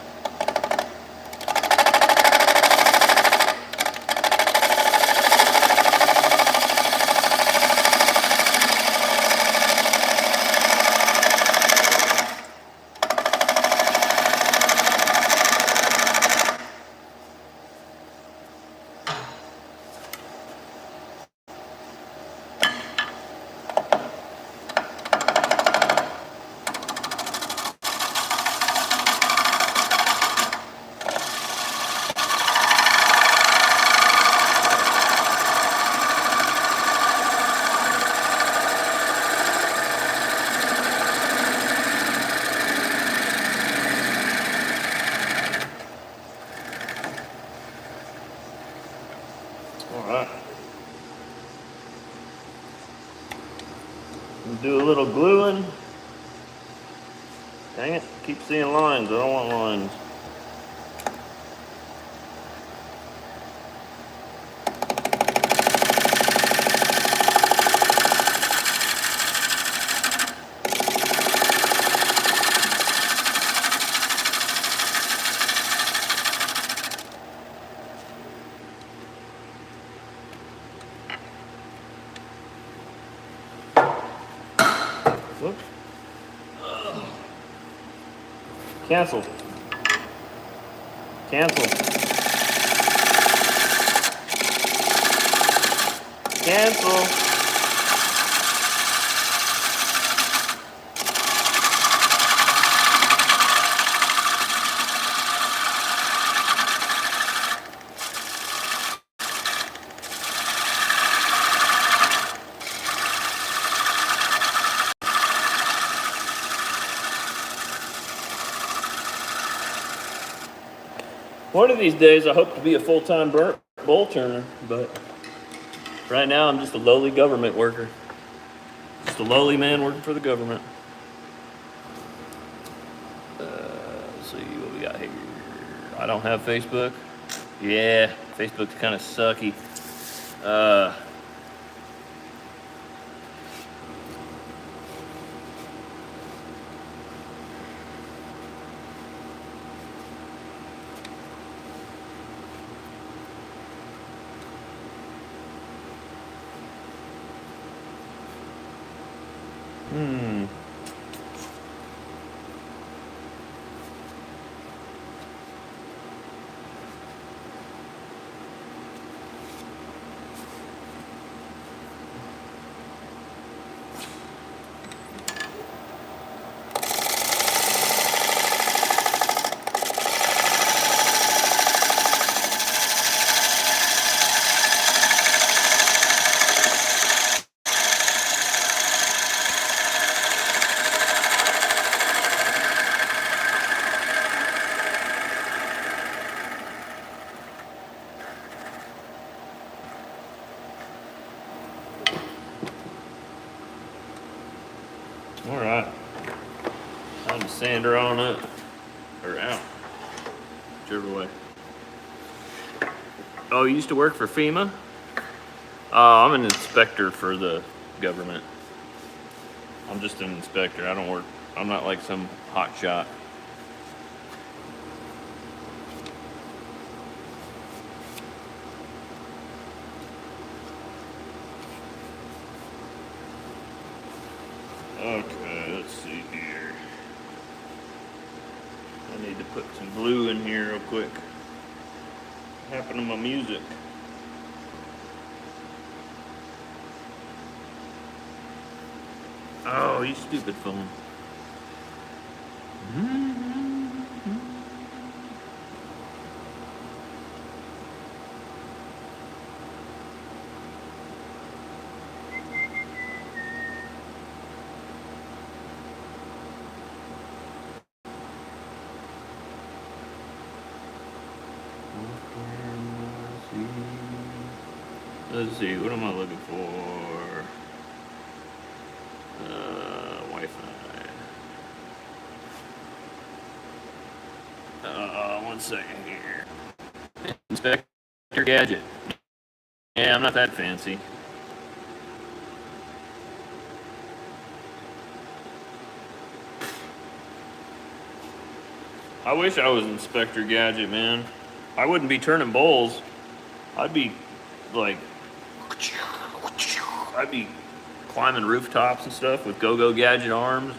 Do a little gluing. Dang it, keep seeing lines. I don't want lines. Whoops. Cancel. Cancel. Cancel. One of these days, I hope to be a full-time bull turner, but right now I'm just a lowly government worker. Just a lowly man working for the government. Let's see what we got here. I don't have Facebook. Yeah, Facebook's kind of sucky. All right, time to sand her on up, or out, whichever way. Oh, you used to work for FEMA? I'm an inspector for the government. I'm just an inspector. I don't work, I'm not like some hot shot. Okay, let's see here. I need to put some glue in here real quick. What happened to my music? Oh, you stupid phone. Let's see, what am I looking for? Wi-Fi. 1 second here. Inspector Gadget. Yeah, I'm not that fancy. I wish I was Inspector Gadget, man. I wouldn't be turning bowls. I'd be like, I'd be climbing rooftops and stuff with Go-Go Gadget arms.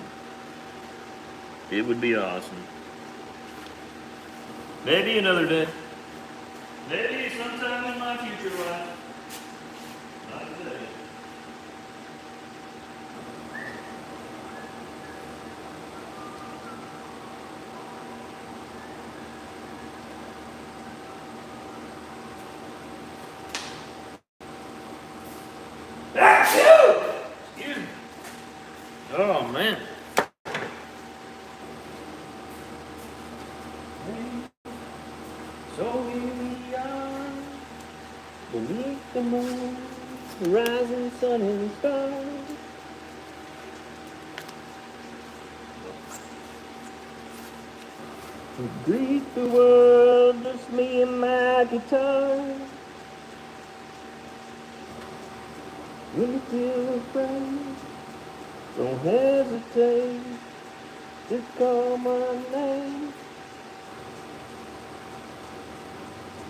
It would be awesome. Maybe another day. Maybe sometime in my future life. Not today. Excuse me. Oh man. So here we are, beneath the moon, the rising sun and stars. To greet the world, just me and my guitar. When you feel afraid, don't hesitate, just call my name.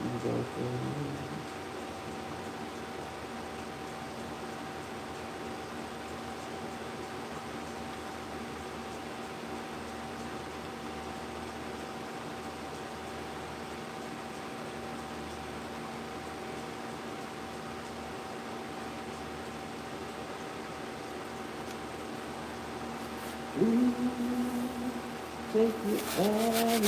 You don't feel take it all.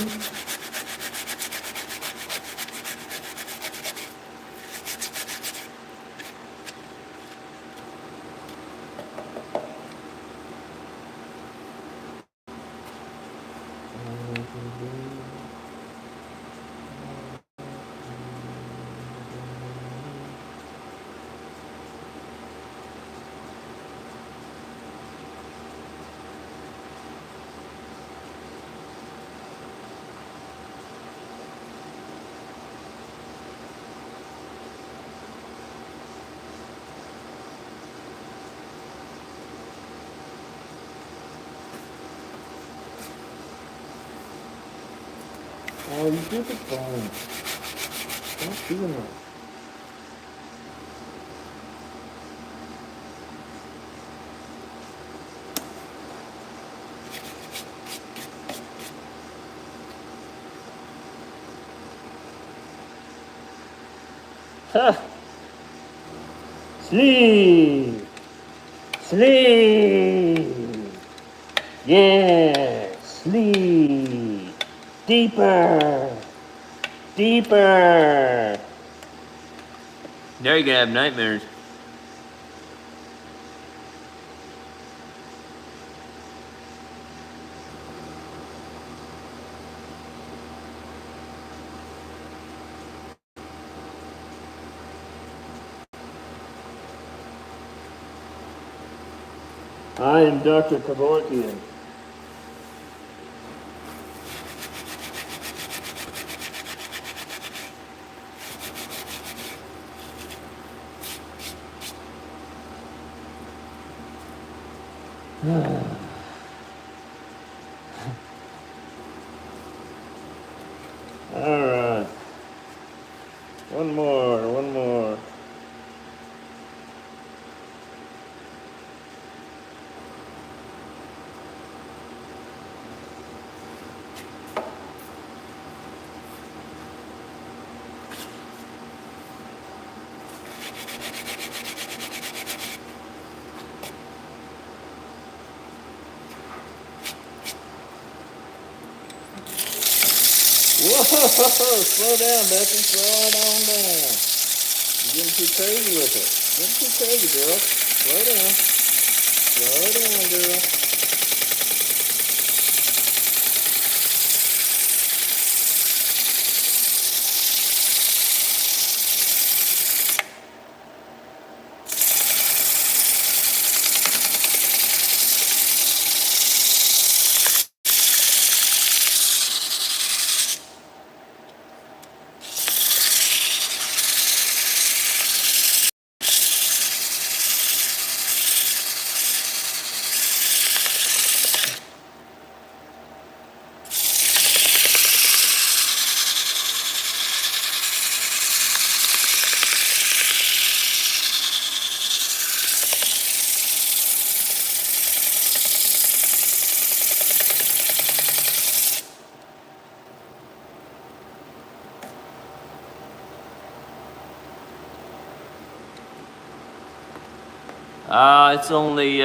Oh, you did the phone. Stop doing that. Huh. Sleep. Sleep. Yeah. Sleep. Deeper. Deeper. Now you're gonna have nightmares. I am Dr. Kevorkian. All right. One more, one more. Whoa, slow down, Becky. Slow it on down. You're getting too crazy with it. Getting too crazy, girl. Slow down. Slow down, girl. It's only,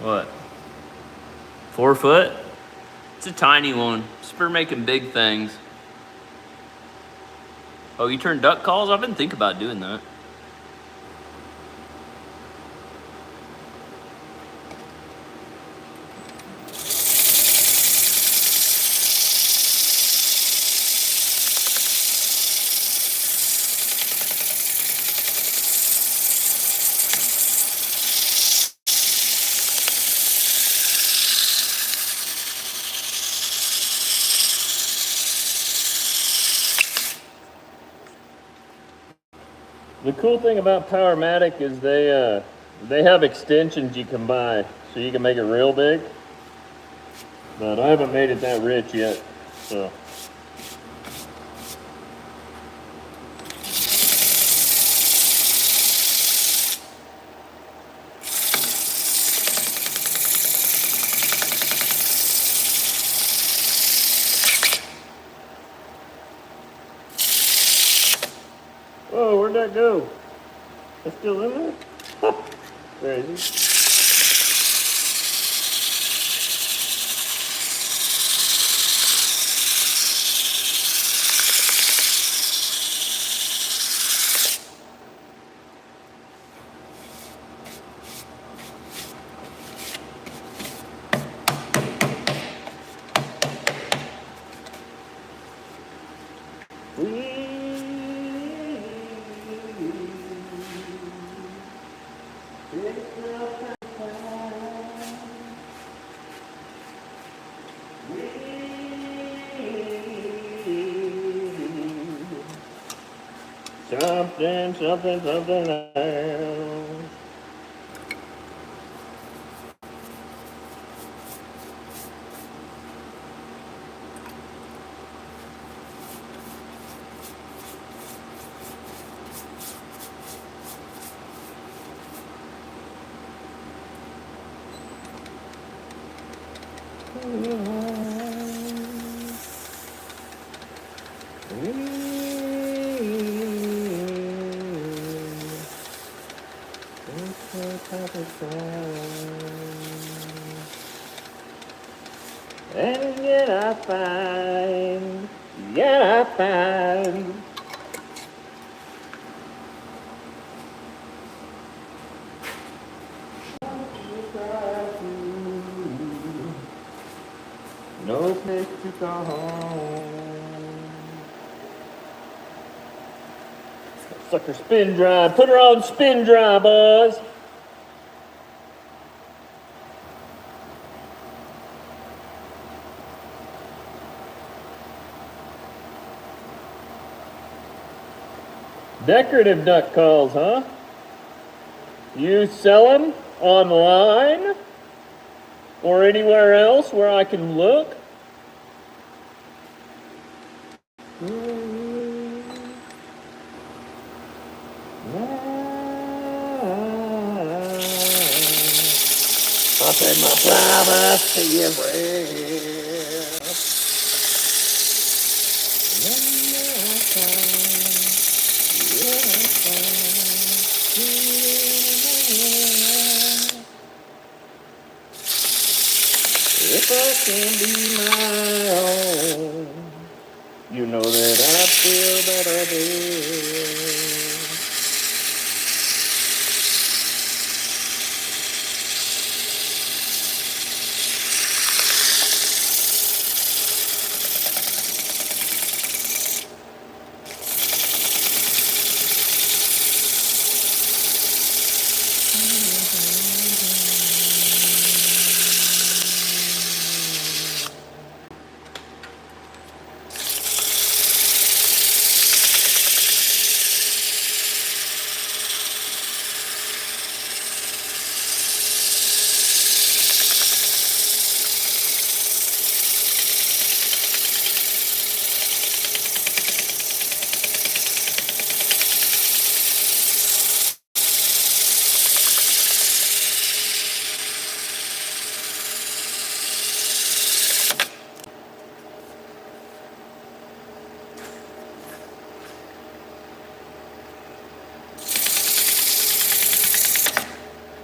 what? 4 foot? It's a tiny one. It's for making big things. Oh, you turn duck calls? I've been thinking about doing that. the cool thing about Powermatic is they have extensions you can buy, so you can make it real big. But I haven't made it that rich yet, so. Whoa, where'd that go? It's still in there? Crazy. Something else. And yet I find no place to go home. Sucker spin dry. Put her on spin dry, boys. Decorative duck calls, huh? You sell them online or anywhere else where I can look? Up in my privacy and if I can be my own, you know that I feel better there.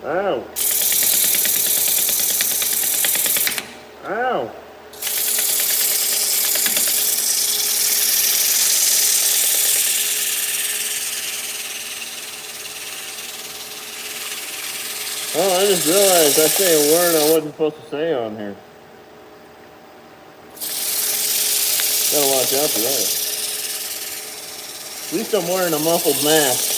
Ow. Ow. Oh, I just realized I say a word I wasn't supposed to say on here. Gotta watch out for that. At least I'm wearing a muffled mask.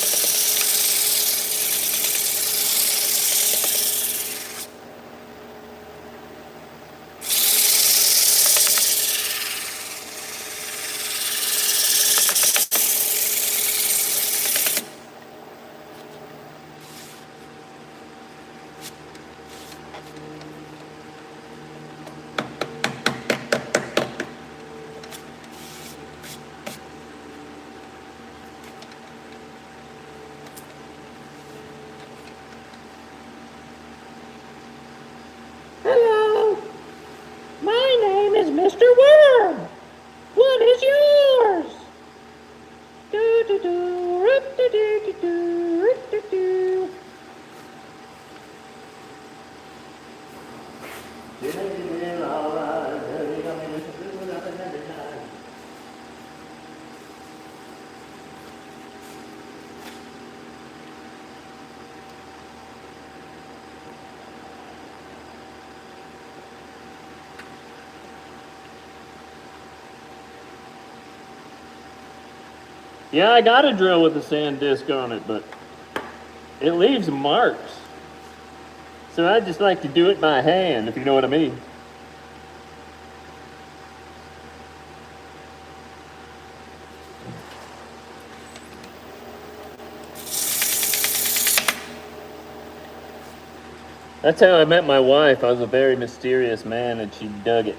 Yeah, I got a drill with a sand disc on it, but it leaves marks. So I just like to do it by hand, if you know what I mean. That's how I met my wife. I was a very mysterious man, and she dug it.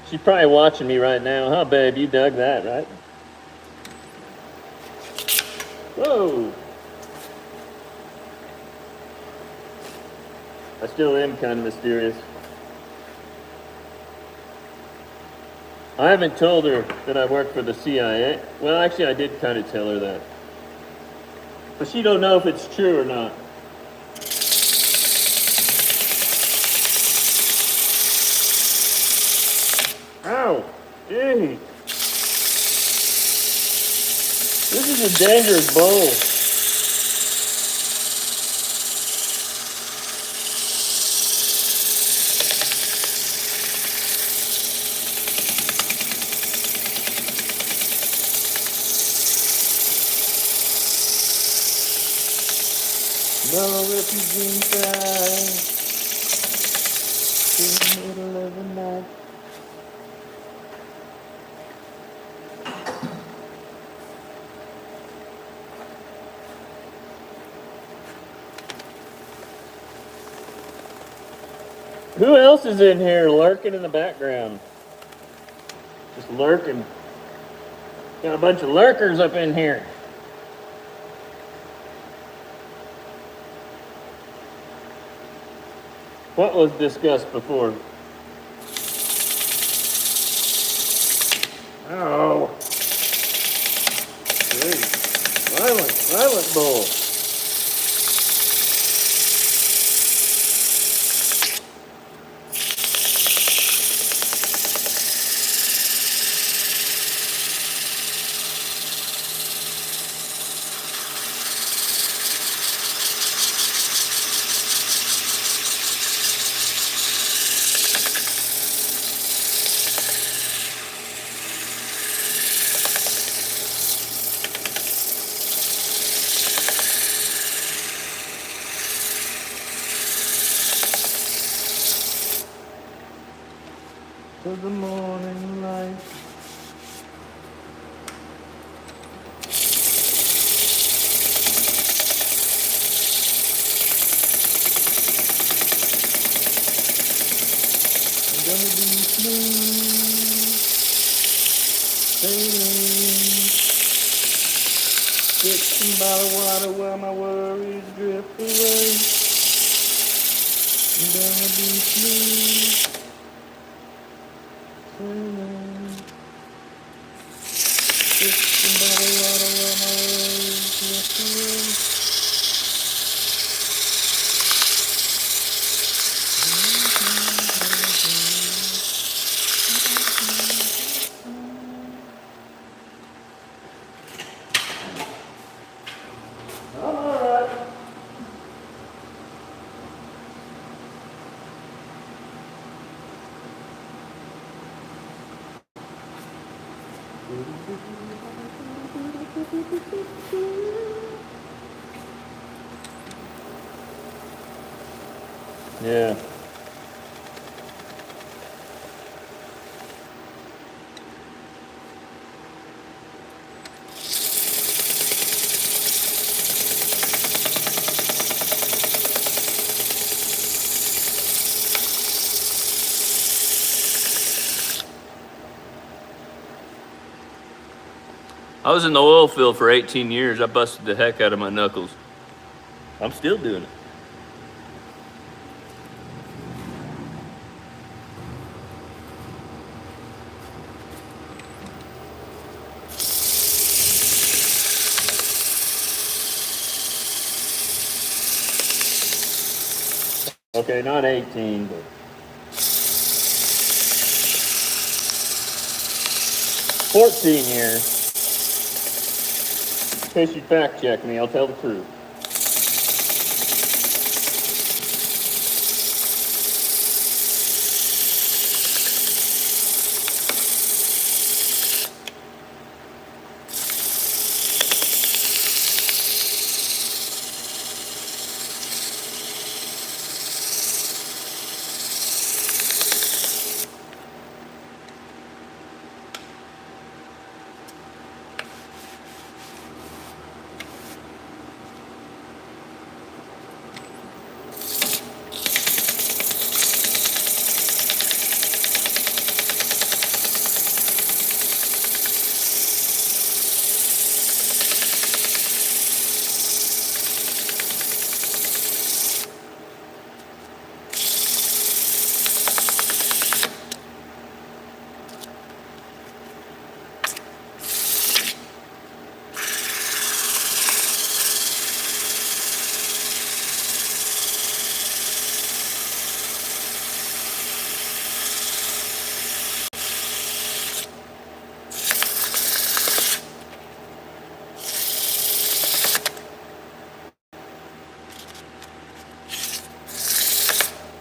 She's probably watching me right now. Huh, babe? You dug that, right? Whoa! I still am kind of mysterious. I haven't told her that I work for the CIA. Well, actually, I did kind of tell her that. But she don't know if it's true or not. Ow! Gee! This is a dangerous bowl. No refuge inside. In the middle of the night. Who else is in here lurking in the background? Just lurking. Got a bunch of lurkers up in here. What was discussed before? Oh. Great. Violent bull. To the morning light. I'm gonna be smooth sailing, get some bottled water while my worries drift away. I'm gonna be smooth sailing, get some bottled water while my worries drift away. Yeah. I was in the oil field for 18 years. I busted the heck out of my knuckles. I'm still doing it. Okay, not 18, but 14 years. In case you fact check me, I'll tell the truth.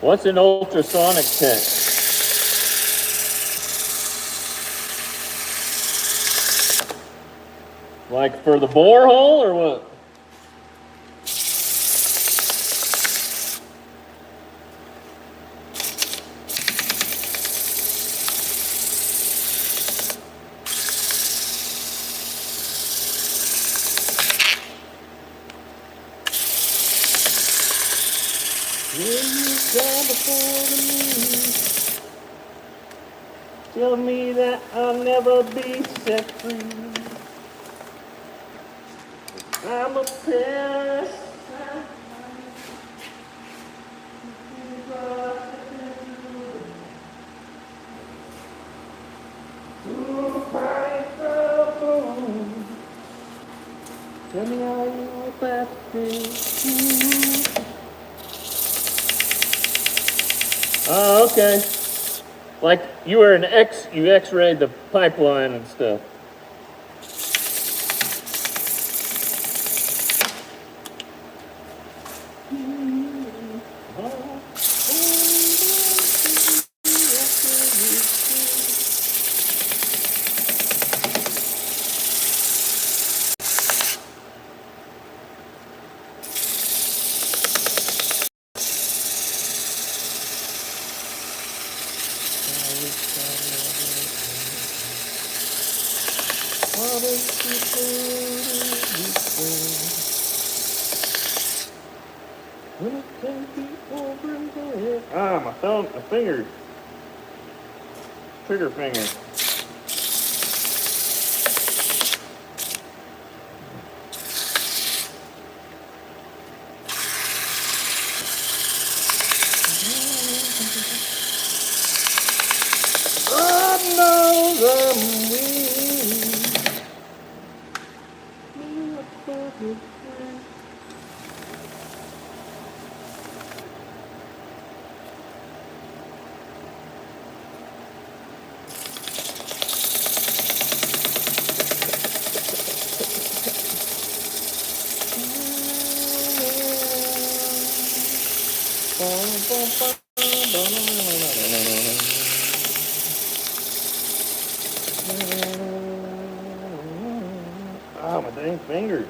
What's an ultrasonic tank? Like for the borehole or what? Tell me that I'll never be set free. I'm a parasite. Tell me how you back Oh, okay. Like you were you x-rayed the pipeline and stuff. Ah, my thumb, my finger, trigger finger. God knows I'm weak. Oh, my dang finger.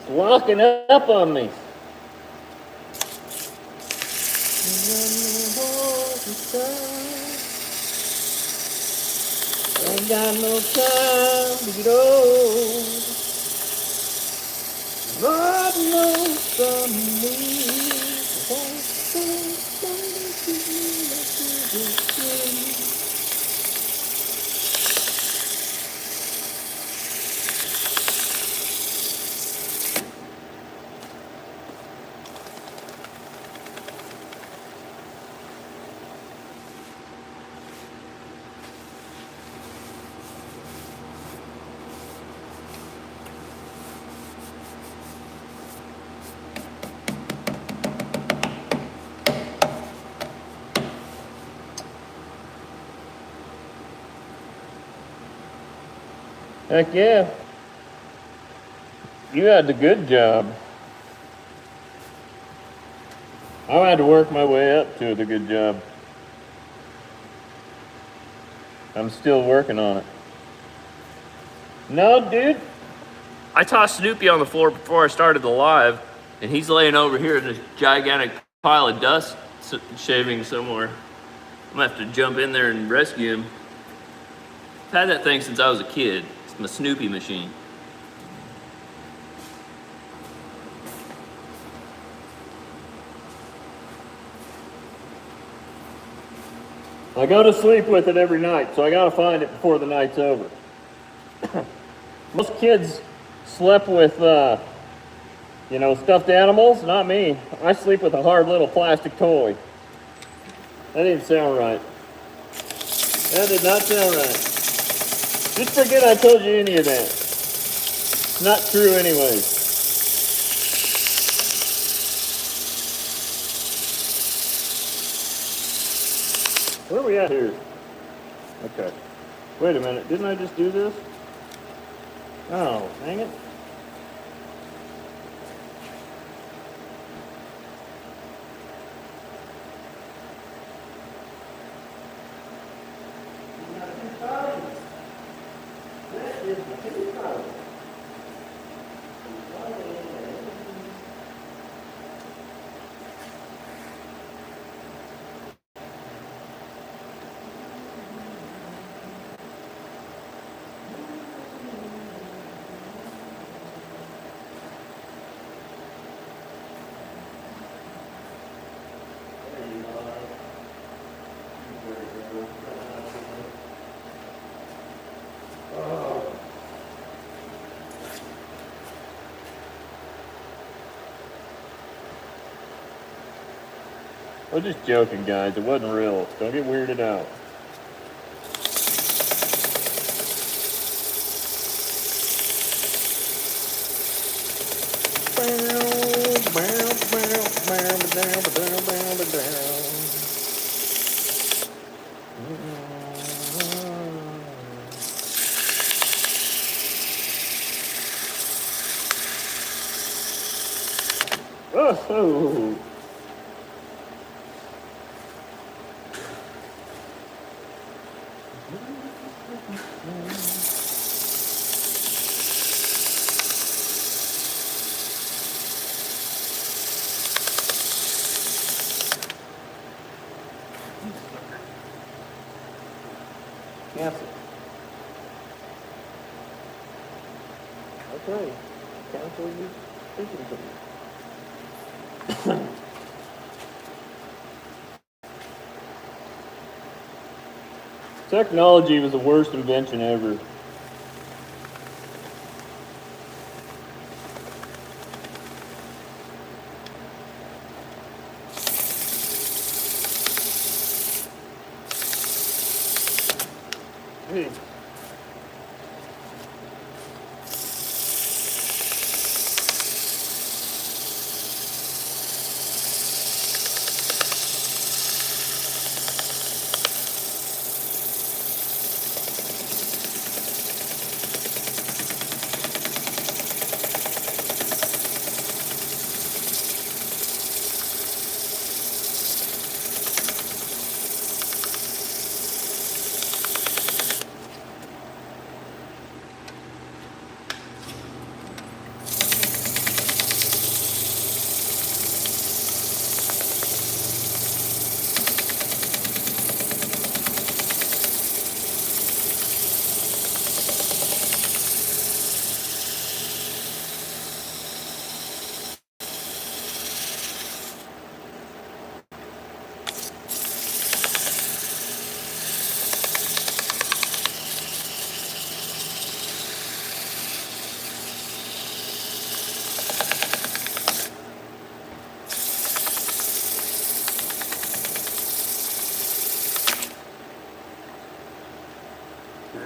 It's locking up on me. Ain't got no time to get old. God knows someday. Heck yeah. You had the good job. I had to work my way up to the good job. I'm still working on it. No, dude. I tossed Snoopy on the floor before I started the live, and he's laying over here in this gigantic pile of dust shaving somewhere. I'm gonna have to jump in there and rescue him. I've had that thing since I was a kid. It's my Snoopy machine. I go to sleep with it every night, so I gotta find it before the night's over. Most kids slept with, stuffed animals. Not me. I sleep with a hard little plastic toy. That didn't sound right. That did not sound right. Just forget I told you any of that. It's not true anyways. Where are we at here? Okay. Wait a minute. Didn't I just do this? Oh, dang it. I was just joking, guys. It wasn't real. Don't get weirded out. Oh. Cancel. Okay. Cancel you speaking to me. Technology was the worst invention ever. Hey.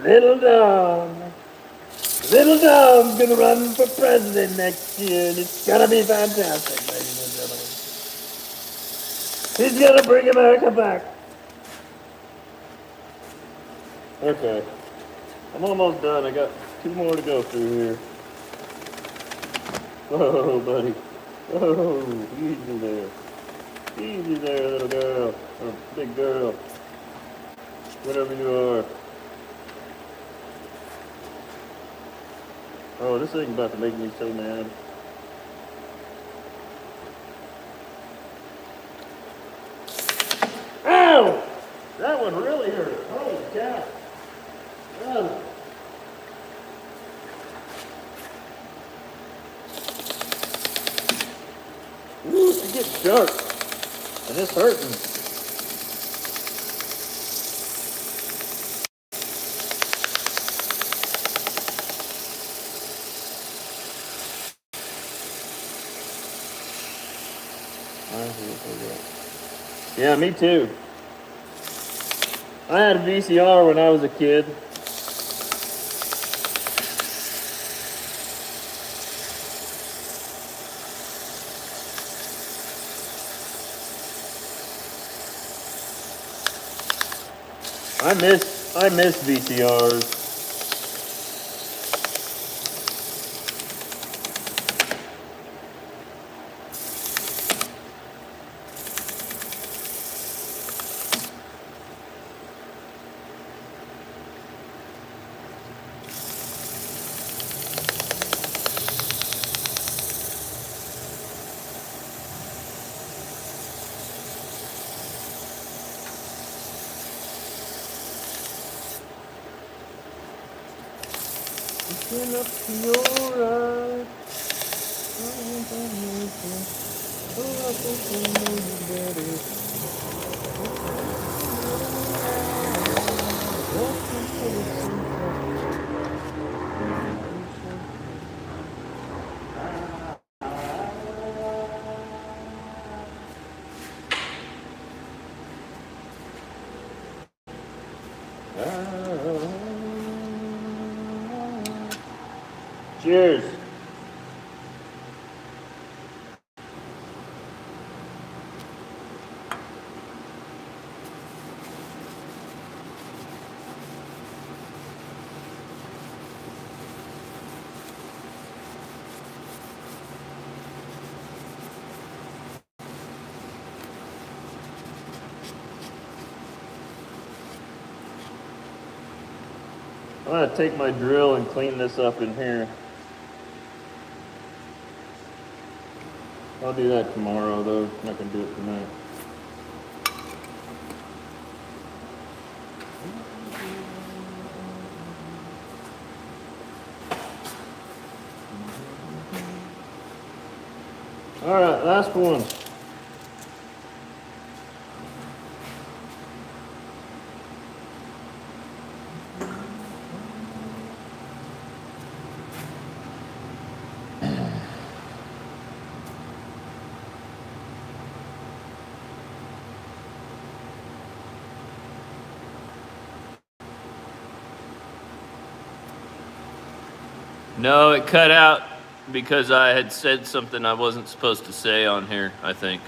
Little Dom. Little Dom's gonna run for president next year, and it's gonna be fantastic, ladies and gentlemen. He's gonna bring America back. Okay. I'm almost done. I got 2 more to go through here. Whoa, buddy. Whoa, easy there. Easy there, little girl. Or big girl. Whatever you are. Oh, this thing's about to make me so mad. Ow! That one really hurt. Holy cow. Oh. Ooh, it gets sharp. And it's hurting. Yeah, me too. I had a VCR when I was a kid. I miss VCRs. Up to your right. Cheers. I'm gonna take my drill and clean this up in here. I'll do that tomorrow though. I'm not gonna do it tonight. All right, last one. No, it cut out because I had said something I wasn't supposed to say on here, I think.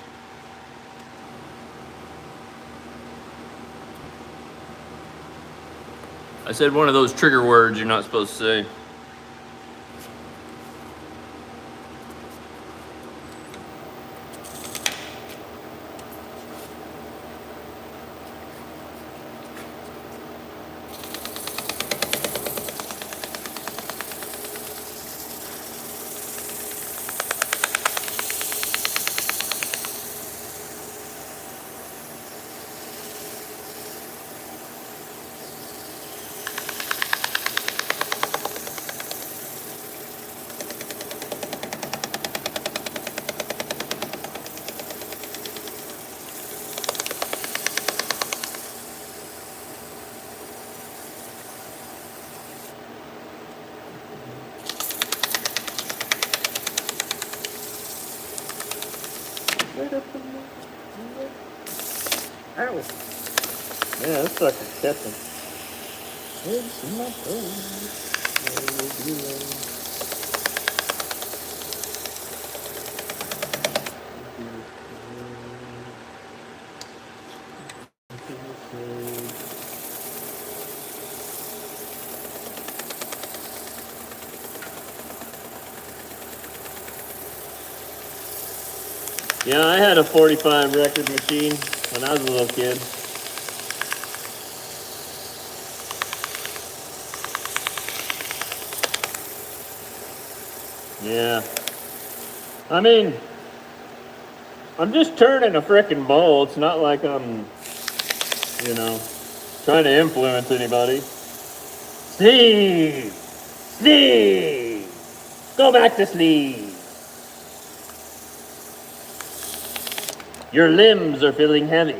I said one of those trigger words you're not supposed to say. Ow. Yeah, that sucker's catching. It's my Yeah, I had a 45 record machine when I was a little kid. Yeah. I mean, I'm just turning a frickin' bowl. It's not like I'm, you know, trying to influence anybody. Sleep! Sleep! Go back to sleep! Your limbs are feeling heavy.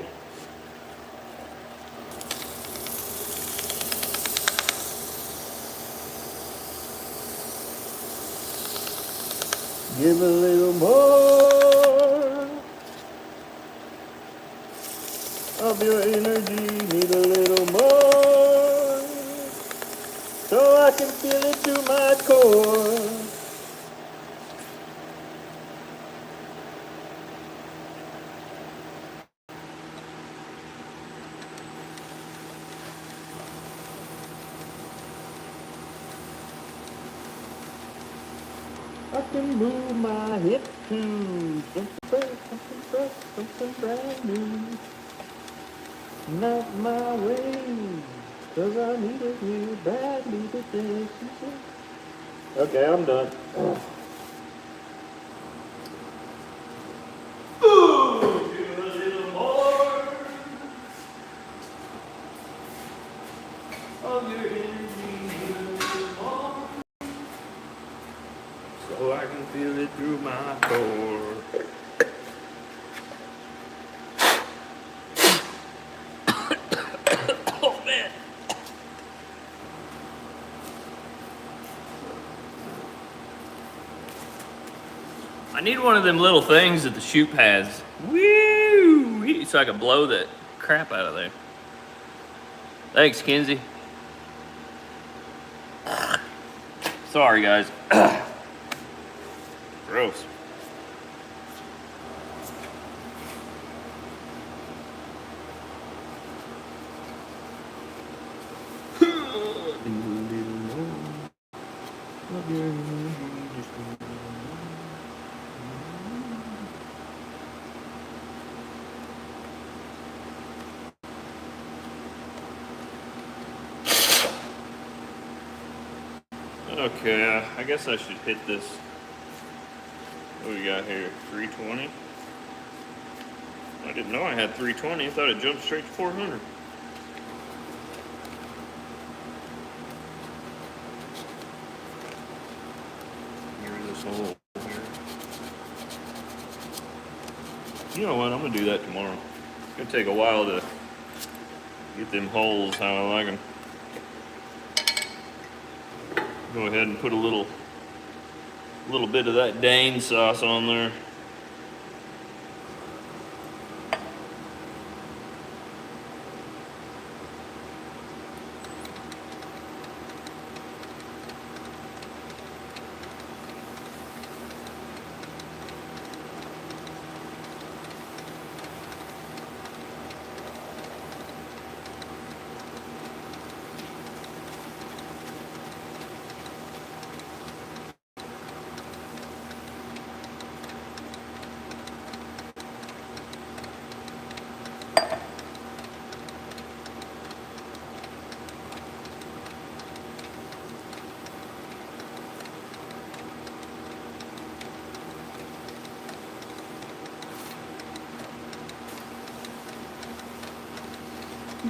Give a little more of your energy, need a little more, so I can feel it to my core. I can move my hips to something fresh, something brand new. Not my way, 'cause I need it real badly today. Okay, I'm done. Of your energy, so I can feel it through my core. Oh man! I need one of them little things that the Shoop has. Woo! So I can blow the crap out of there. Thanks, Kinsey. Sorry, guys. Gross. Okay, I guess I should hit this. What do we got here? 320? I didn't know I had 320. I thought it jumped straight to 400. Here's this hole here. You know what? I'm going to do that tomorrow. It's going to take a while to get them holes how I like them. Go ahead and put a little bit of that Dane sauce on there.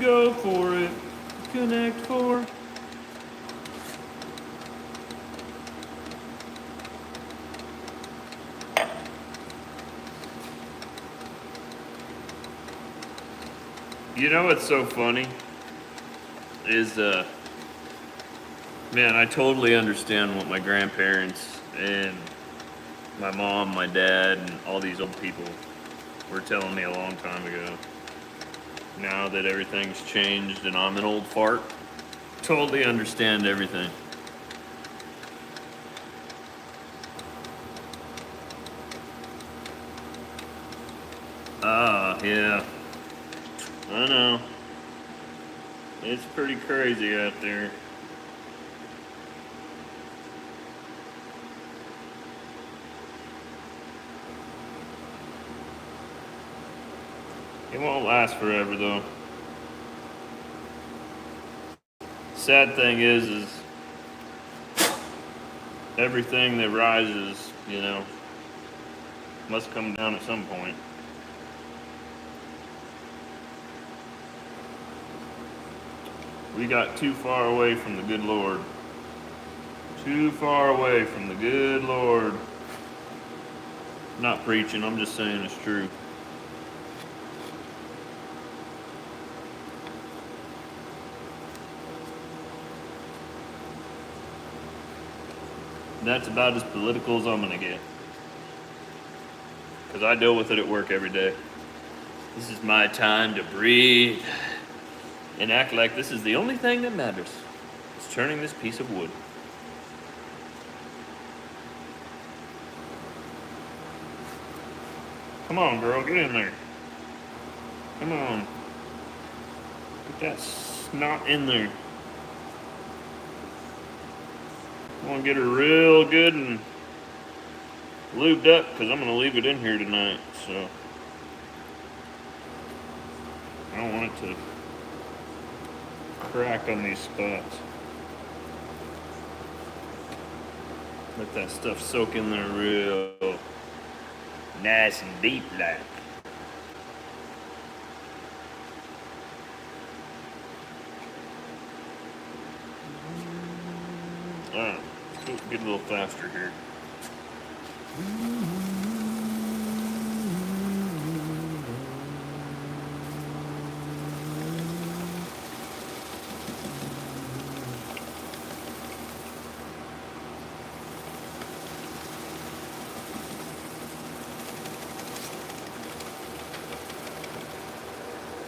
Go for it. Connect 4. You know what's so funny? Is, man, I totally understand what my grandparents and my mom, my dad, and all these old people were telling me a long time ago. Now that everything's changed and I'm an old fart, totally understand everything. Ah, yeah. I know. It's pretty crazy out there. It won't last forever though. Sad thing is everything that rises, must come down at some point. We got too far away from the good Lord. Too far away from the good Lord. Not preaching, I'm just saying it's true. That's about as political as I'm gonna get. Because I deal with it at work every day. This is my time to breathe and act like this is the only thing that matters. It's turning this piece of wood. Come on, girl, get in there. Come on. Get that snot in there. I want to get her real good and lubed up because I'm going to leave it in here tonight. So I don't want it to crack on these spots. Let that stuff soak in there real nice and deep like. Alright, let's get a little faster here.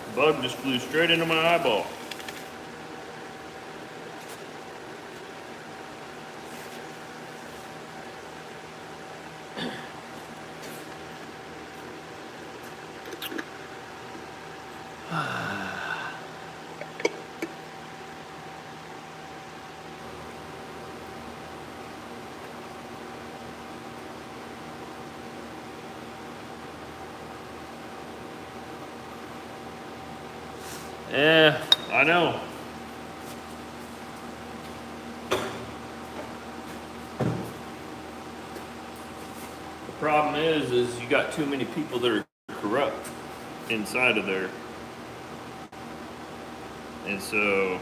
The bug just flew straight into my eyeball. Yeah, I know. The problem is you got too many people that are corrupt inside of there. And so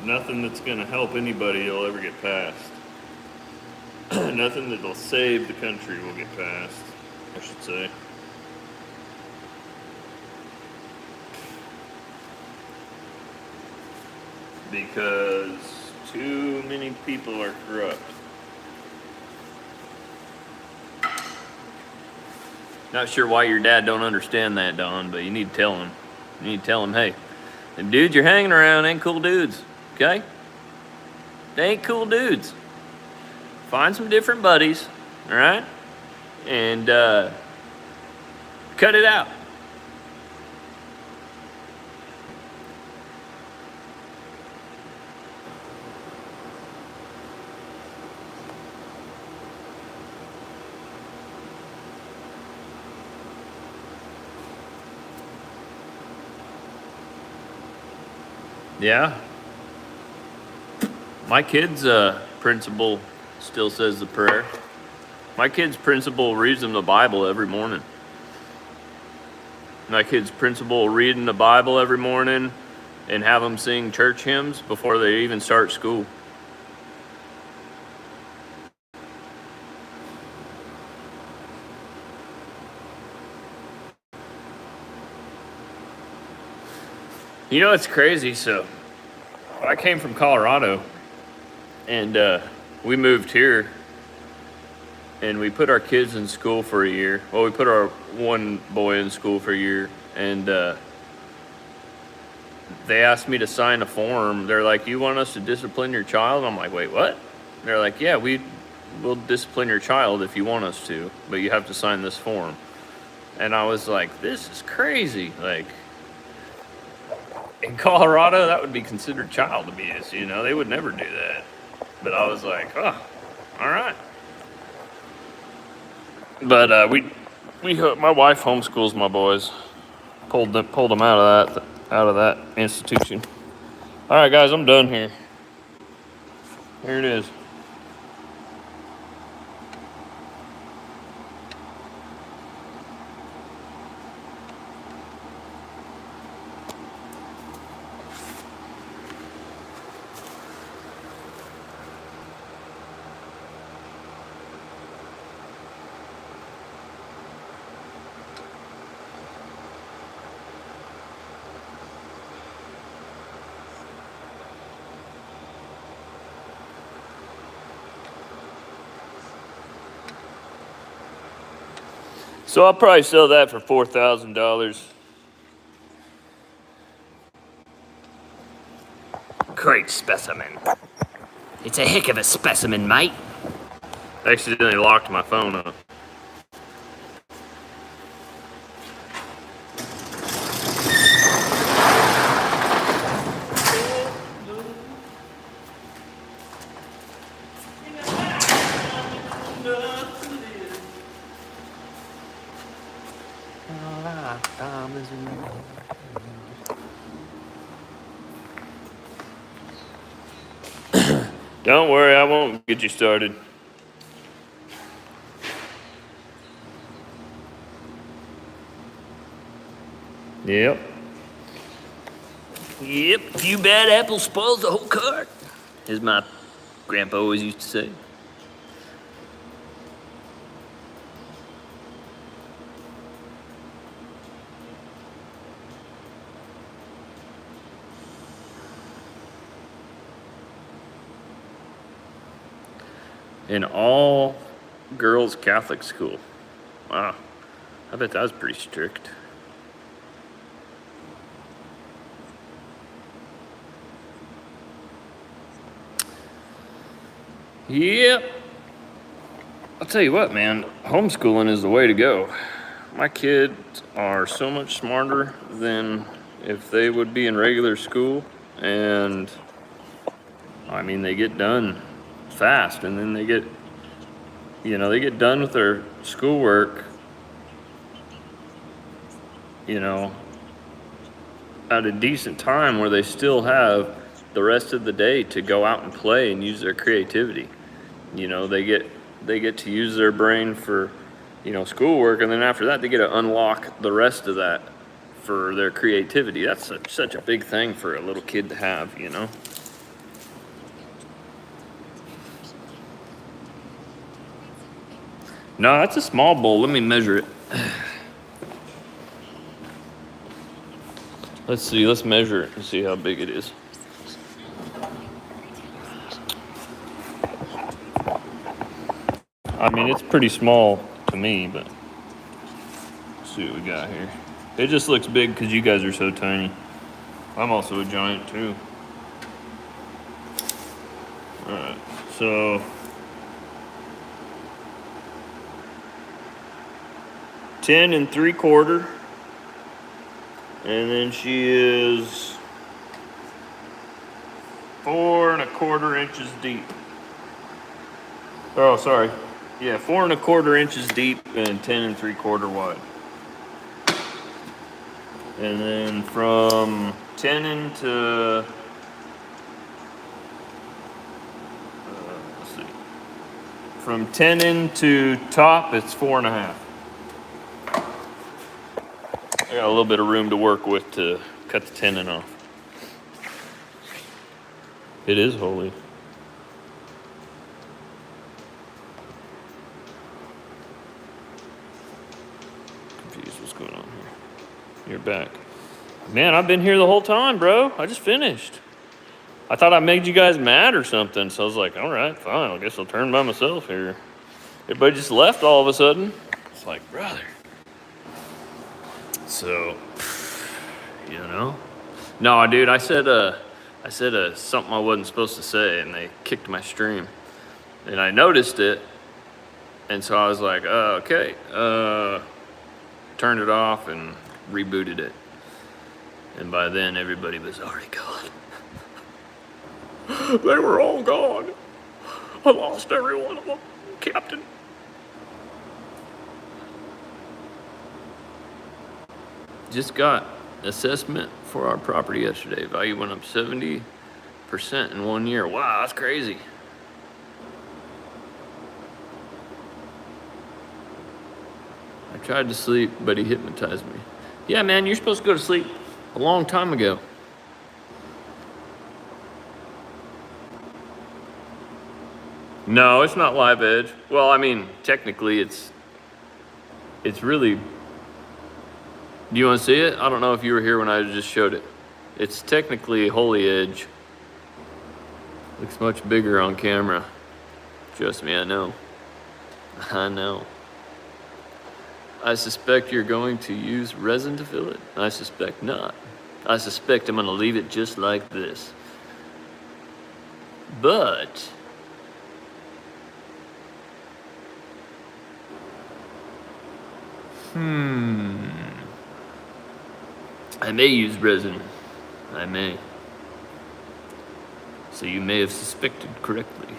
nothing that's going to help anybody will ever get passed. Nothing that'll save the country will get passed, I should say. Because too many people are corrupt. Not sure why your dad don't understand that, Don, but you need to tell him. You need to tell him, hey, them dudes you're hanging around ain't cool dudes, okay? They ain't cool dudes. Find some different buddies, all right? And cut it out. Yeah. My kid's principal still says the prayer. My kid's principal reads them the Bible every morning. My kid's principal reading the Bible every morning and have them sing church hymns before they even start school. You know, it's crazy. So I came from Colorado and we moved here and we put our kids in school for a year. Well, we put our one boy in school for a year and they asked me to sign a form. They're like, you want us to discipline your child? I'm like, wait, what? They're like, yeah, we'll discipline your child if you want us to, but you have to sign this form. And I was like, this is crazy. Like, in Colorado, that would be considered child abuse, they would never do that. But I was like, oh, all right. But my wife homeschools my boys. pulled them out of that institution. All right, guys, I'm done here. Here it is. So I'll probably sell that for $4,000. Great specimen. It's a heck of a specimen, mate. I accidentally locked my phone up. Don't worry, I won't get you started. Yep. Yep, a few bad apples spoils the whole cart, as my grandpa always used to say. An all-girls Catholic school. Wow. I bet that was pretty strict. Yep. I'll tell you what, man. Homeschooling is the way to go. My kids are so much smarter than if they would be in regular school. And, I mean, they get done fast, and then they get done with their schoolwork, at a decent time where they still have the rest of the day to go out and play and use their creativity. They get to use their brain for, schoolwork, and then after that they get to unlock the rest of that for their creativity. That's such a big thing for a little kid to have, No, that's a small bowl. Let me measure it. Let's see. Let's measure it and see how big it is. I mean, it's pretty small to me, but let's see what we got here. It just looks big because you guys are so tiny. I'm also a giant too. All right, so 10 3/4, and then she is 4 1/4 inches deep. Oh, sorry. Yeah, 4 1/4 inches deep and 10 3/4 wide. And then from tenon to let's see, from tenon to top, it's 4 1/2. I got a little bit of room to work with to cut the tenon off. It is holy. Confused what's going on here. You're back. Man, I've been here the whole time, bro. I just finished. I thought I made you guys mad or something, so I was like, all right, fine. I guess I'll turn by myself here. Everybody just left all of a sudden. It's like, brother. So, No, dude, I said something I wasn't supposed to say, and they kicked my stream. And I noticed it, and so I was like, okay. Turned it off and rebooted it. And by then, everybody was already gone. They were all gone. I lost every one of them, Captain. just got assessment for our property yesterday. Value went up 70% in 1 year. Wow, that's crazy. I tried to sleep, but he hypnotized me. Yeah, man, you're supposed to go to sleep a long time ago. No, it's not live edge. Well, I mean, technically it's really, do you want to see it? I don't know if you were here when I just showed it. It's technically holy edge. Looks much bigger on camera. Trust me, I know. I know. I suspect you're going to use resin to fill it. I suspect not. I suspect I'm going to leave it just like this. But I may use resin. I may. So you may have suspected correctly.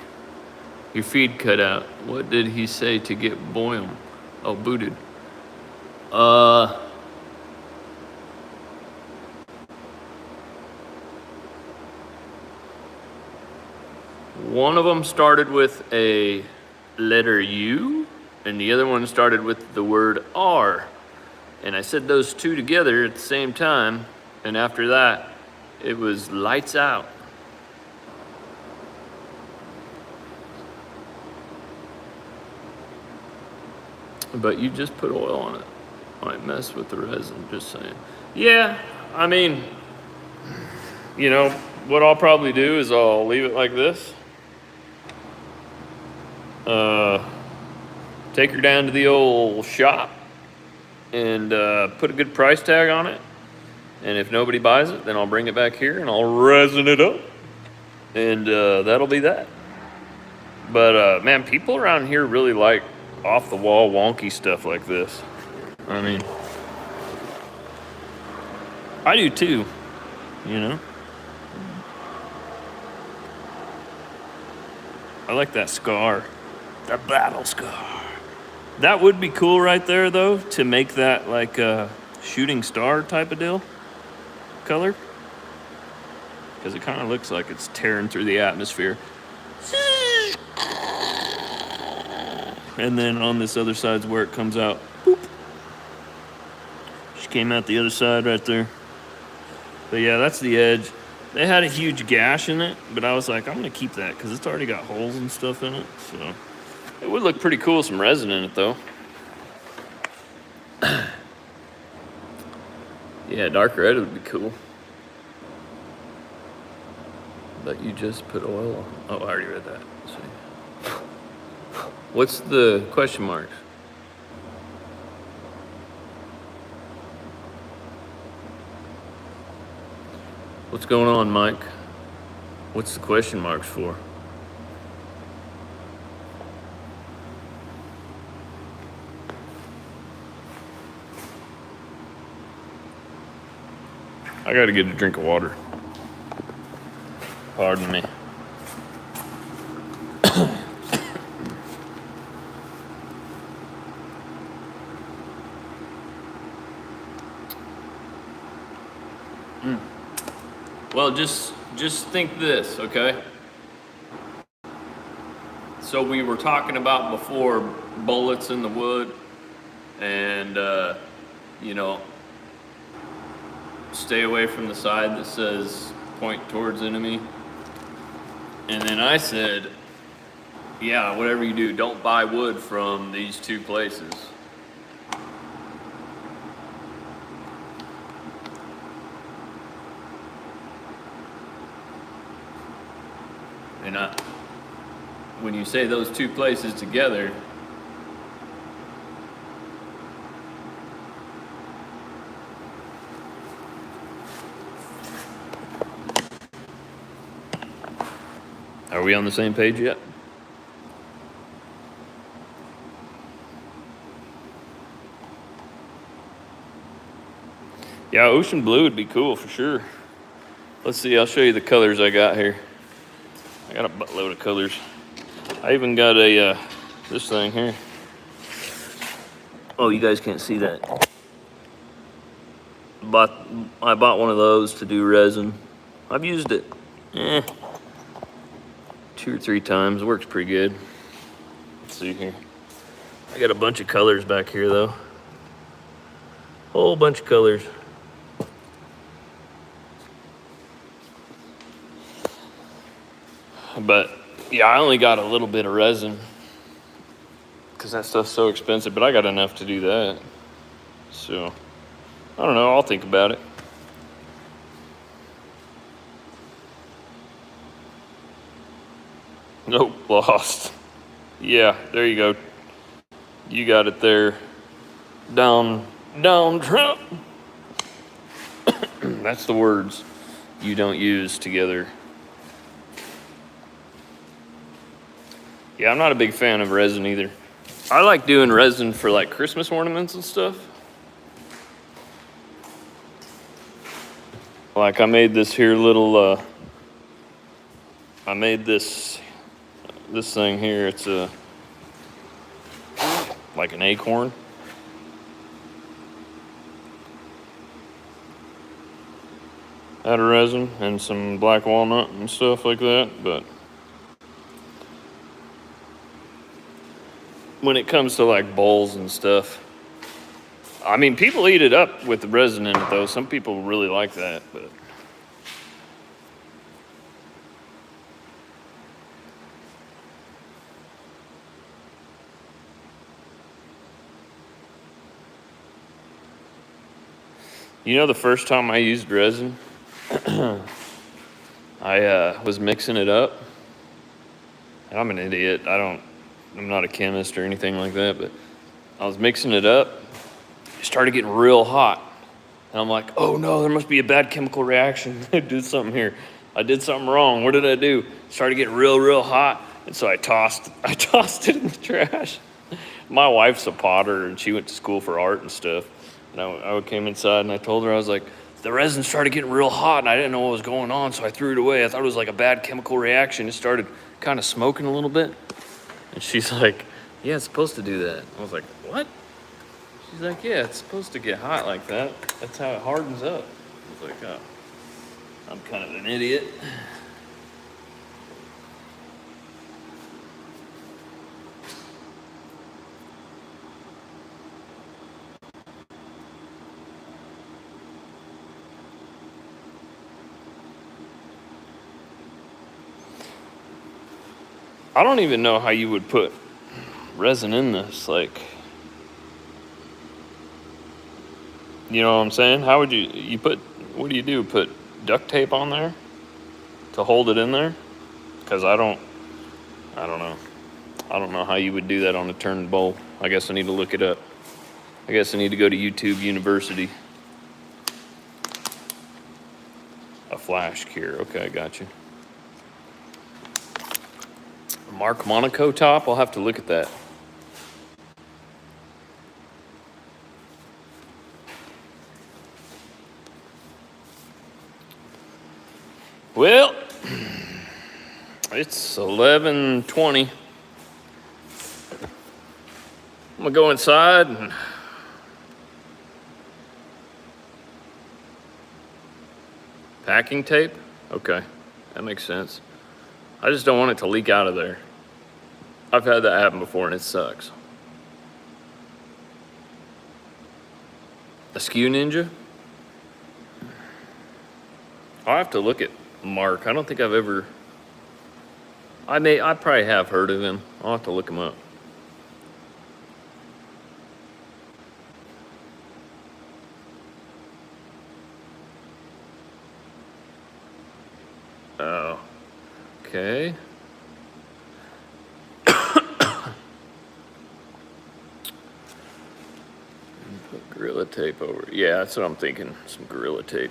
Your feed cut out. What did he say to get Boyum? Oh, booted. One of them started with a letter U, and the other one started with the word R. And I said those two together at the same time, and after that, it was lights out. But you just put oil on it. Might mess with the resin, just saying. Yeah, I mean, you know, what I'll probably do is I'll leave it like this. Take her down to the old shop and put a good price tag on it. And if nobody buys it, then I'll bring it back here and I'll resin it up. And that'll be that. But man, people around here really like off the wall wonky stuff like this. I mean, I do too, you know. I like that scar, that battle scar. That would be cool right there though, to make that like a shooting star type of deal, color. Because it kind of looks like it's tearing through the atmosphere. And then on this other side's where it comes out. Boop. She came out the other side right there. But yeah, that's the edge. They had a huge gash in it, but I was like, I'm gonna keep that because it's already got holes and stuff in it. So it would look pretty cool with some resin in it though. Yeah, dark red would be cool. But you just put oil on. Oh, I already read that. Let's see. What's the question marks? What's going on, Mike? What's the question marks for? I gotta get a drink of water. Pardon me. Well, just think this, okay? So we were talking about before bullets in the wood and, you know, stay away from the side that says point towards enemy. And then I said, yeah, whatever you do, don't buy wood from these two places. And when you say those two places together, are we on the same page yet? Yeah, ocean blue would be cool for sure. Let's see, I'll show you the colors I got here. I got a buttload of colors. I even got a this thing here. Oh, you guys can't see that. bought one of those to do resin. I've used it 2 or 3 times. Works pretty good. Let's see here. I got a bunch of colors back here though. Whole bunch of colors. But yeah, I only got a little bit of resin because that stuff's so expensive, but I got enough to do that. So, I don't know, I'll think about it. Nope, lost. Yeah, there you go. You got it there. Down, Trump. That's the words you don't use together. Yeah, I'm not a big fan of resin either. I like doing resin for like Christmas ornaments and stuff. Like I made this here little, I made this thing here. It's like an acorn. Out of resin and some black walnut and stuff like that, but when it comes to like bowls and stuff, I mean, people eat it up with the resin in it though. Some people really like that, but you know, the first time I used resin, I was mixing it up. And I'm an idiot. I'm not a chemist or anything like that, but I was mixing it up. It started getting real hot. And I'm like, oh no, there must be a bad chemical reaction. I did something here. I did something wrong. What did I do? It started getting real hot. And so I tossed it in the trash. My wife's a potter and she went to school for art and stuff. And I came inside and I told her, I was like, the resin started getting real hot and I didn't know what was going on, so I threw it away. I thought it was like a bad chemical reaction. It started kind of smoking a little bit. And she's like, yeah, it's supposed to do that. I was like, what? She's like, yeah, it's supposed to get hot like that. That's how it hardens up. I was like, oh, I'm kind of an idiot. I don't even know how you would put resin in this, like, you know what I'm saying? How would you put, what do you do? Put duct tape on there to hold it in there? Because I don't know. I don't know how you would do that on a turned bowl. I guess I need to look it up. I guess I need to go to YouTube University. A flash cure, okay, I got you. Mark Monaco top, I'll have to look at that. Well, it's 11:20. I'm gonna go inside and packing tape? Okay, that makes sense. I just don't want it to leak out of there. I've had that happen before and it sucks. A Skew Ninja? I'll have to look at Mark. I don't think I've ever, I probably have heard of him. I'll have to look him up. Oh, okay. Put Gorilla Tape over. Yeah, that's what I'm thinking. Some Gorilla Tape.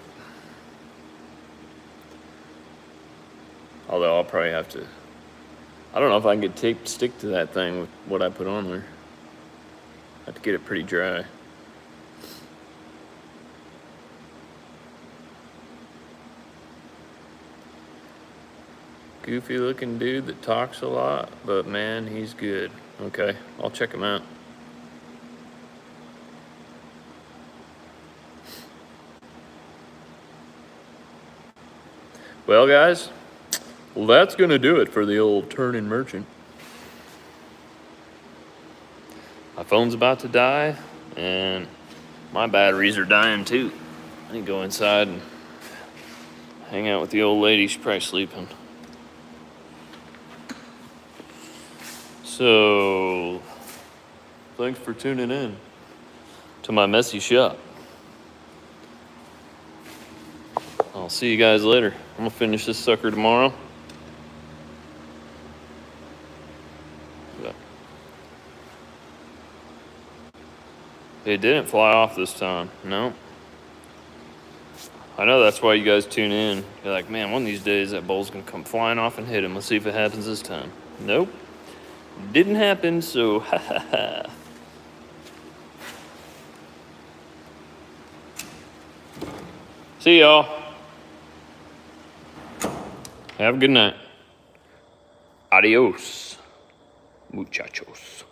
Although I'll probably have to, I don't know if I can get tape to stick to that thing with what I put on there. I have to get it pretty dry. Goofy looking dude that talks a lot, but man, he's good. Okay, I'll check him out. Well, guys, well, that's going to do it for the old turning merchant. My phone's about to die, and my batteries are dying too. I need to go inside and hang out with the old lady. She's probably sleeping. So, thanks for tuning in to my messy shop. I'll see you guys later. I'm gonna finish this sucker tomorrow. Yeah. It didn't fly off this time. No. I know that's why you guys tune in. You're like, man, one of these days that bowl's gonna come flying off and hit him. Let's see if it happens this time. Nope. Didn't happen, so ha ha ha. See y'all. Have a good night. Adios, muchachos.